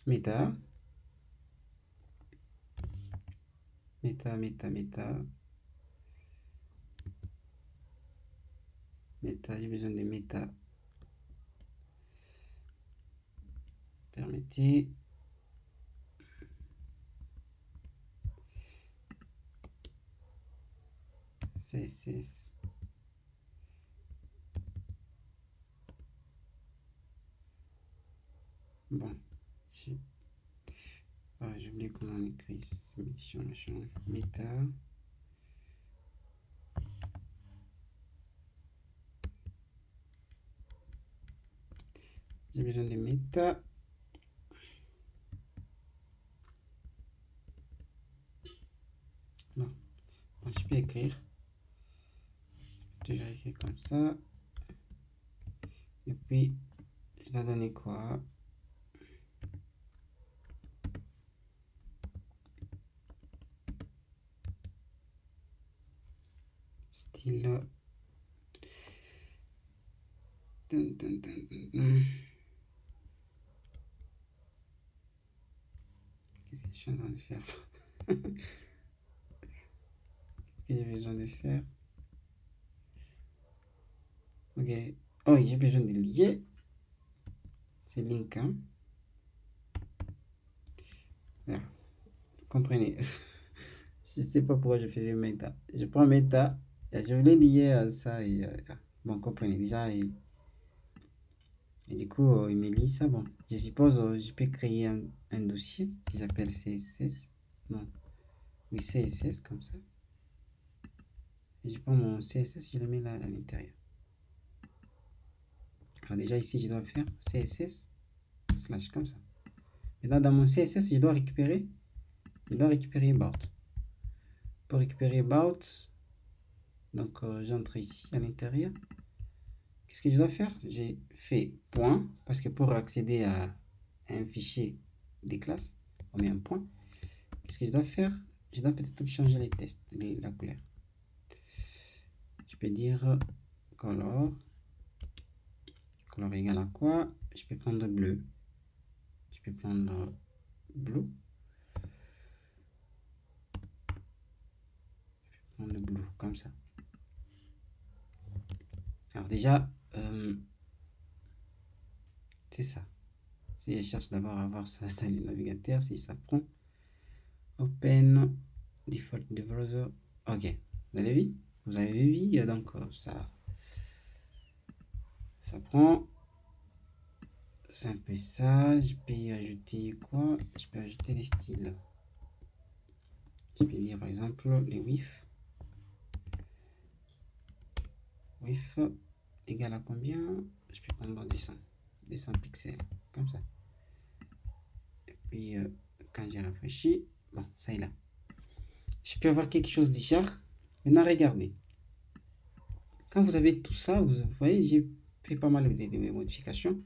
Meta. J'ai besoin de meta. Permettez. CSS. Bon. J'ai oublié comment on écrit. Meta. J'ai besoin de meta. Bon, je peux écrire. Je vais écrire comme ça. Et puis, je dois donner quoi? Style. Qu'est-ce que je suis en train de faire? Qu'est-ce que j'ai besoin de faire? Ok. Oh, j'ai besoin de lier. C'est link, hein? Voilà. Vous comprenez? Je sais pas pourquoi je faisais meta. Je prends meta. Je voulais lier ça et bon, comprenez déjà. Et du coup, il me lit ça. Bon, je suppose je peux créer un dossier que j'appelle CSS. Non, oui, CSS comme ça. Et je prends mon CSS, je le mets là à l'intérieur. Alors déjà ici, je dois faire CSS slash comme ça. Maintenant, dans mon CSS, je dois récupérer about. Pour récupérer about, donc j'entre ici à l'intérieur. Qu'est-ce que je dois faire? J'ai fait point, parce que pour accéder à un fichier des classes, on met un point. Qu'est-ce que je dois faire? Je dois peut-être changer les tests, la couleur. Je peux dire color égale à quoi? Je peux prendre bleu. Je peux prendre blue. Je peux prendre blue, comme ça. Alors déjà, c'est ça. Si je cherche d'abord à voir ça dans le navigateur, si ça prend. Open default de browser. Ok, vous avez vu? Vous avez vu, donc ça prend. C'est un peu ça. Je peux ajouter quoi? Je peux ajouter des styles. Je peux dire par exemple les width. Width égale à combien? Je peux prendre 200 pixels, comme ça. Et puis quand j'ai rafraîchi, bon, ça est là. Je peux avoir quelque chose de genre, Maintenant, regardez. Quand vous avez tout ça, vous voyez, j'ai fait pas mal de modifications.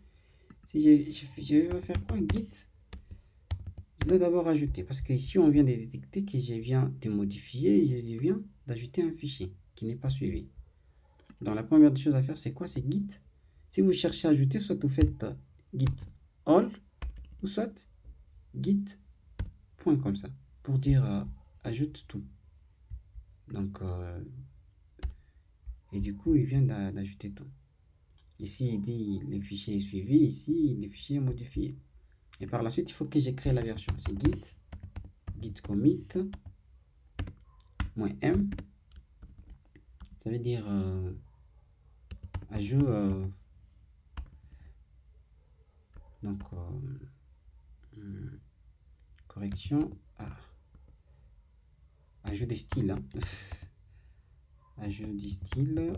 Si je vais faire quoi? Git. Je dois d'abord ajouter. Parce que ici, on vient de détecter que je viens de modifier. Je viens d'ajouter un fichier qui n'est pas suivi. Donc, la première chose à faire, c'est quoi? C'est git. Si vous cherchez à ajouter, soit vous faites git all ou soit git point comme ça pour dire ajoute tout. Donc, et du coup, il vient d'ajouter tout. Ici, il dit le fichier est suivi. Ici, le fichier est modifié. Et par la suite, il faut que j'ai créé la version. C'est git commit -m. Ça veut dire ajout. Donc, correction. Ajout des styles. Hein. Ajout des styles.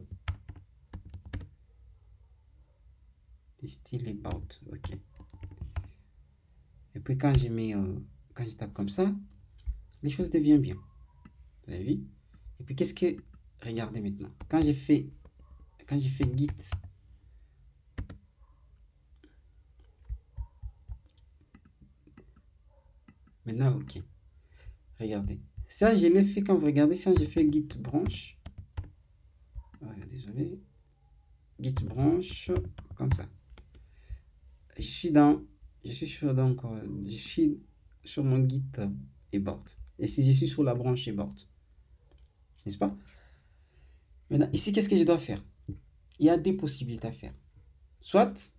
Des styles about. Ok. Et puis quand je mets, quand je tape comme ça, les choses deviennent bien. Vous avez vu? Et puis qu'est-ce que, regardez maintenant, quand j'ai fait git, maintenant ok, regardez, ça je l'ai fait quand vous regardez ça, j'ai fait git branch, désolé, git branch comme ça. Je suis sur mon git about. Et si je suis sur la branche about, n'est-ce pas? Maintenant, ici, qu'est-ce que je dois faire? Il y a des possibilités à faire. Soit,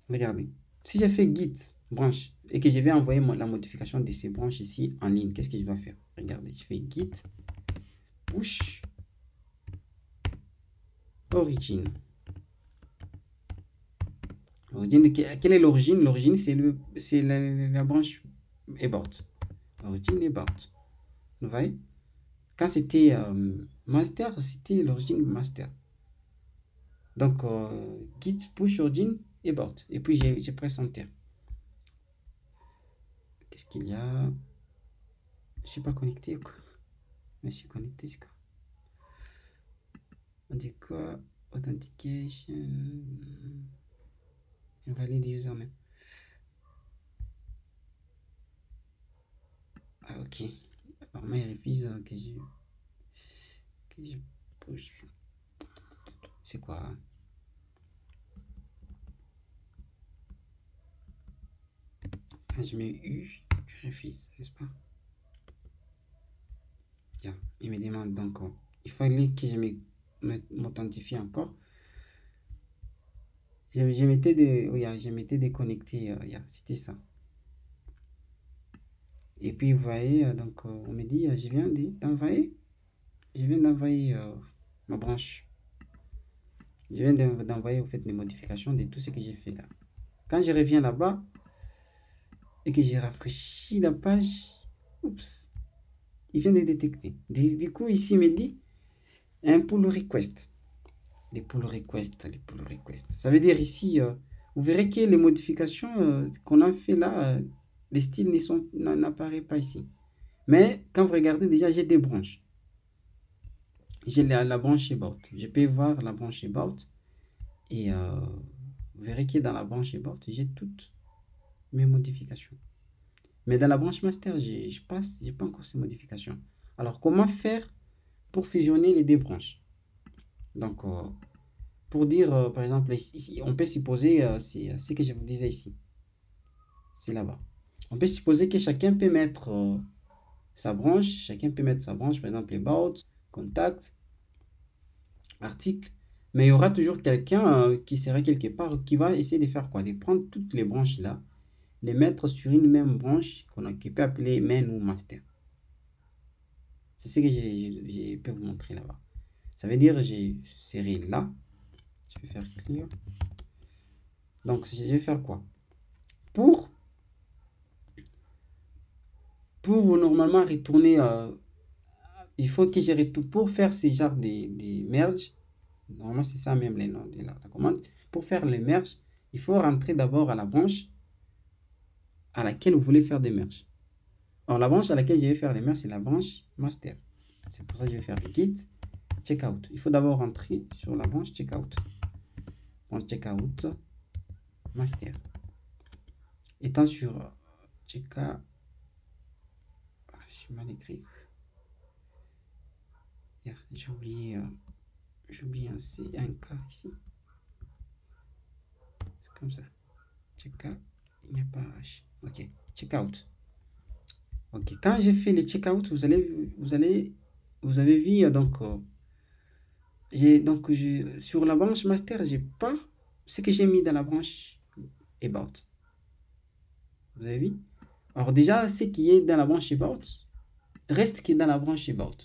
regardez, si j'ai fait git branch et que je vais envoyer la modification de ces branches ici en ligne, qu'est-ce que je dois faire? Regardez, je fais git push origin. Quelle est l'origine? L'origine, c'est la branche about. Origine about. Vous voyez? Quand c'était master, c'était l'origine master. Donc, git push origin about. Et puis, je presse enter. Qu'est-ce qu'il y a? Je suis pas connecté, quoi. Mais je suis connecté, c'est quoi? On dit quoi? Authentication. Invalide username. Ah, ok. Apparemment, il refuse que je push. C'est quoi? Quand je mets U, tu refuses, n'est-ce pas? Yeah. Il me demande donc, il fallait que je m'authentifie encore. Je m'étais déconnecté, c'était ça. Et puis, vous voyez, donc, on me dit, je viens d'envoyer ma branche. Je viens d'envoyer, vous faites les modifications de tout ce que j'ai fait là. Quand je reviens là-bas et que j'ai rafraîchi la page, oups, il vient de détecter. Du coup, ici, il me dit un pull request. Les pull requests. Ça veut dire ici, vous verrez que les modifications qu'on a fait là, les styles n'apparaissent pas ici. Mais quand vous regardez, déjà, j'ai des branches. J'ai la branche about. Je peux voir la branche about. Et vous verrez que dans la branche about, j'ai toutes mes modifications. Mais dans la branche master, j'ai pas encore ces modifications. Alors, comment faire pour fusionner les deux branches? Donc, pour dire, par exemple, ici, on peut supposer, c'est ce que je vous disais ici. C'est là-bas. On peut supposer que chacun peut mettre sa branche. Chacun peut mettre sa branche, par exemple, about, contact, article. Mais il y aura toujours quelqu'un qui sera quelque part, qui va essayer de faire quoi? De prendre toutes les branches là, les mettre sur une même branche qui peut appeler main ou master. C'est ce que je peux vous montrer là-bas. Ça veut dire, j'ai serré là. Je vais faire clear. Donc, je vais faire quoi? Pour normalement retourner, il faut que je retourne pour faire ces genres de merge. Normalement, c'est ça même les noms de la commande. Pour faire les merges, il faut rentrer d'abord à la branche à laquelle vous voulez faire des merges. Alors, la branche à laquelle je vais faire les merges, c'est la branche master. C'est pour ça que je vais faire git checkout. Il faut d'abord rentrer sur la branche checkout. Branche checkout master. Étant sur checkout, j'ai mal écrit. J'ai oublié un C, un K ici. C'est comme ça. Checkout, il n'y a pas H. Ok, checkout. Ok, quand j'ai fait les checkout, vous avez vu sur la branche master, j'ai pas ce que j'ai mis dans la branche about. Vous avez vu? Alors déjà, ce qui est dans la branche about reste qui est dans la branche about.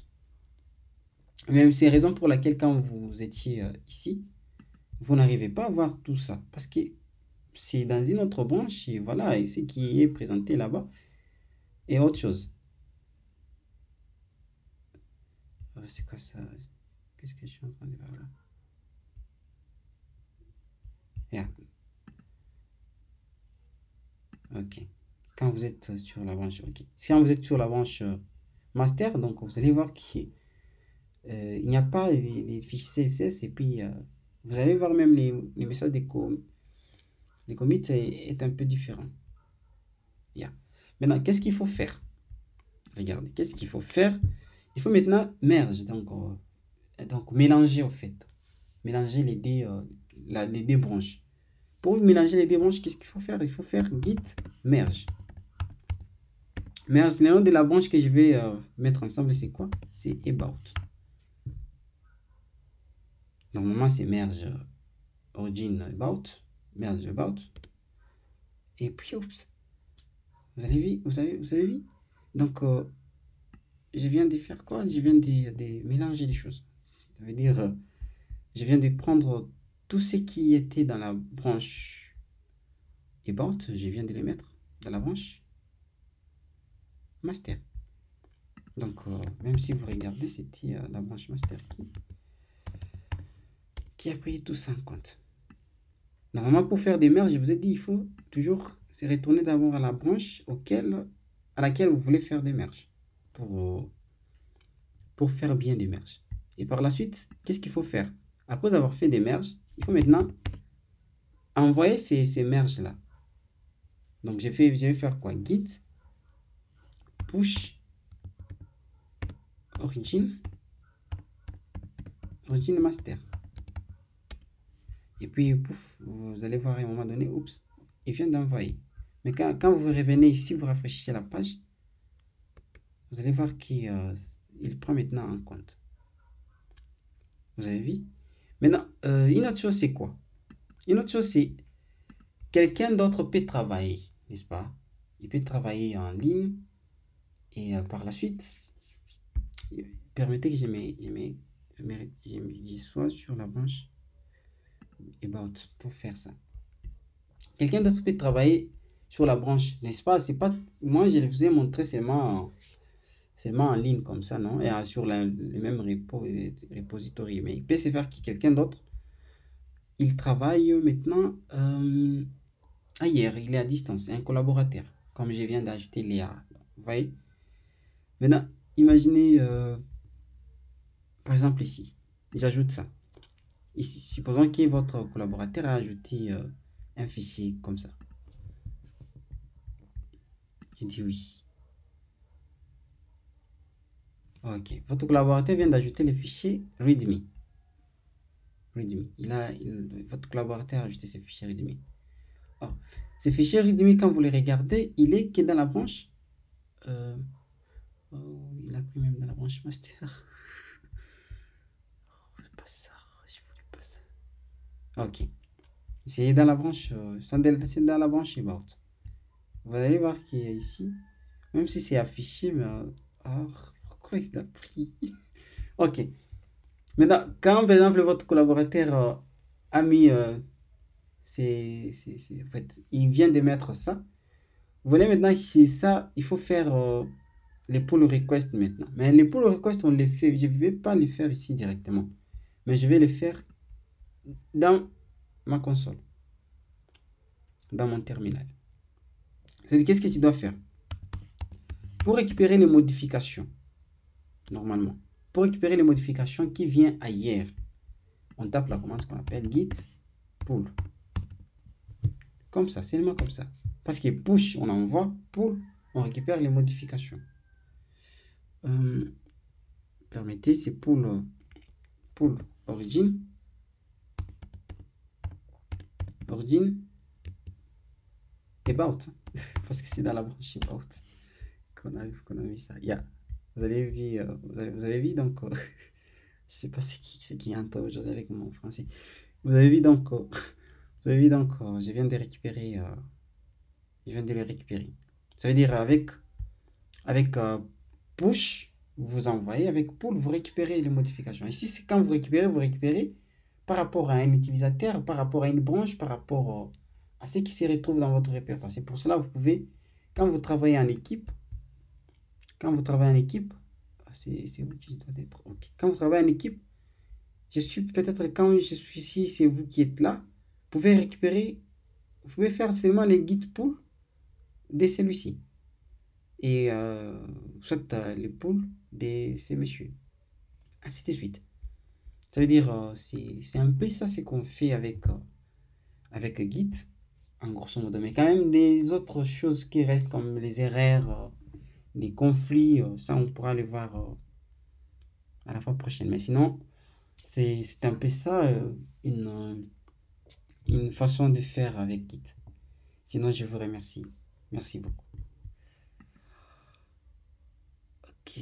Même c'est la raison pour laquelle quand vous étiez ici, vous n'arrivez pas à voir tout ça parce que c'est dans une autre branche et voilà, et ce qui est présenté là-bas est autre chose. C'est quoi ça? Qu'est-ce que je suis en train de faire là? Yeah. Ok. Quand vous êtes sur la branche, ok. Si vous êtes sur la branche master, donc vous allez voir qu'il n'y a pas les fichiers CSS et puis vous allez voir même les messages des commits est un peu différent. Yeah. Maintenant, qu'est-ce qu'il faut faire? Regardez, qu'est-ce qu'il faut faire? Il faut maintenant merge, donc mélanger au fait. Mélanger les deux branches. Pour mélanger les deux branches, qu'est-ce qu'il faut faire? Il faut faire git merge. Merge, le nom de la branche que je vais mettre ensemble, c'est quoi? C'est about. Normalement, c'est merge origin about, merge about. Et puis, oups. Vous avez vu? Donc, je viens de faire quoi? Je viens de mélanger les choses. Ça veut dire, je viens de prendre tout ce qui était dans la branche about, je viens de les mettre dans la branche master. Donc, même si vous regardez, c'était la branche master qui a pris tout ça en compte. Normalement, pour faire des merges, je vous ai dit, il faut toujours se retourner d'abord à la branche à laquelle vous voulez faire des merges pour faire bien des merges. Et par la suite, qu'est-ce qu'il faut faire? Après avoir fait des merges, il faut maintenant envoyer ces merges-là. Donc, je vais faire quoi? Git push origin master. Et puis, pouf, vous allez voir à un moment donné, oups, il vient d'envoyer. Mais quand vous revenez ici, vous rafraîchissez la page, vous allez voir qu'il prend maintenant en compte. Vous avez vu? Maintenant, une autre chose, c'est quoi? Une autre chose, c'est quelqu'un d'autre peut travailler, n'est-ce pas? Il peut travailler en ligne et par la suite, permettez que je sois sur la branche about pour faire ça. Quelqu'un d'autre peut travailler sur la branche, n'est-ce pas? C'est pas moi, je vous ai montré seulement en ligne comme ça, non? Et sur le même repository. Mais il peut se faire que quelqu'un d'autre, il travaille maintenant ailleurs, il est à distance, c'est un collaborateur, comme je viens d'ajouter Léa. Vous voyez? Maintenant, imaginez, par exemple ici, j'ajoute ça. Ici, supposons que votre collaborateur a ajouté un fichier comme ça. Je dis oui. Ok, votre collaborateur vient d'ajouter le fichier readme. Votre collaborateur a ajouté ce fichier readme. Oh, ce fichier readme, quand vous le regardez, il est que dans la branche. Il a pris même dans la branche master. Pas ça, je voulais pas ça. Ok, c'est dans la branche, c'est dans la branche about. Vous allez voir qu'il y a ici, même si c'est affiché, mais pourquoi il l'a pris? Ok. Maintenant, quand par exemple votre collaborateur a mis, en fait, il vient de mettre ça. Vous voyez maintenant que c'est ça, il faut faire les pull requests maintenant. Mais les pull requests, on les fait, je ne vais pas les faire ici directement, mais je vais les faire dans ma console, dans mon terminal. Qu'est-ce que tu dois faire? Pour récupérer les modifications, normalement, pour récupérer les modifications qui viennent ailleurs, on tape la commande qu'on appelle git pull. Comme ça, seulement comme ça. Parce que push, on envoie, pull, on récupère les modifications. Permettez, c'est pull origin about. Parce que c'est dans la branche about qu'on a vu ça. Yeah. Vous avez vu donc, je sais pas c'est qui entre aujourd'hui avec mon français. Vous avez vu donc, je viens de récupérer, le récupérer. Ça veut dire avec push, vous envoyez, avec pull, vous récupérez les modifications. Ici, c'est quand vous récupérez par rapport à un utilisateur, par rapport à une branche, par rapport à ce qui se retrouve dans votre répertoire. C'est pour cela que vous pouvez, quand vous travaillez en équipe, c'est vous qui doit être. Ok. Quand vous travaillez en équipe, quand je suis ici, c'est vous qui êtes là. Vous pouvez faire seulement les git pull de celui-ci. Et soit les pulls de ces messieurs. Ainsi de suite. Ça veut dire, c'est un peu ça ce qu'on fait avec Git, en grosso modo. Mais quand même, des autres choses qui restent comme les erreurs, les conflits, ça on pourra les voir à la fois prochaine. Mais sinon, c'est un peu ça, une façon de faire avec Git. Sinon, je vous remercie. Merci beaucoup. Ok.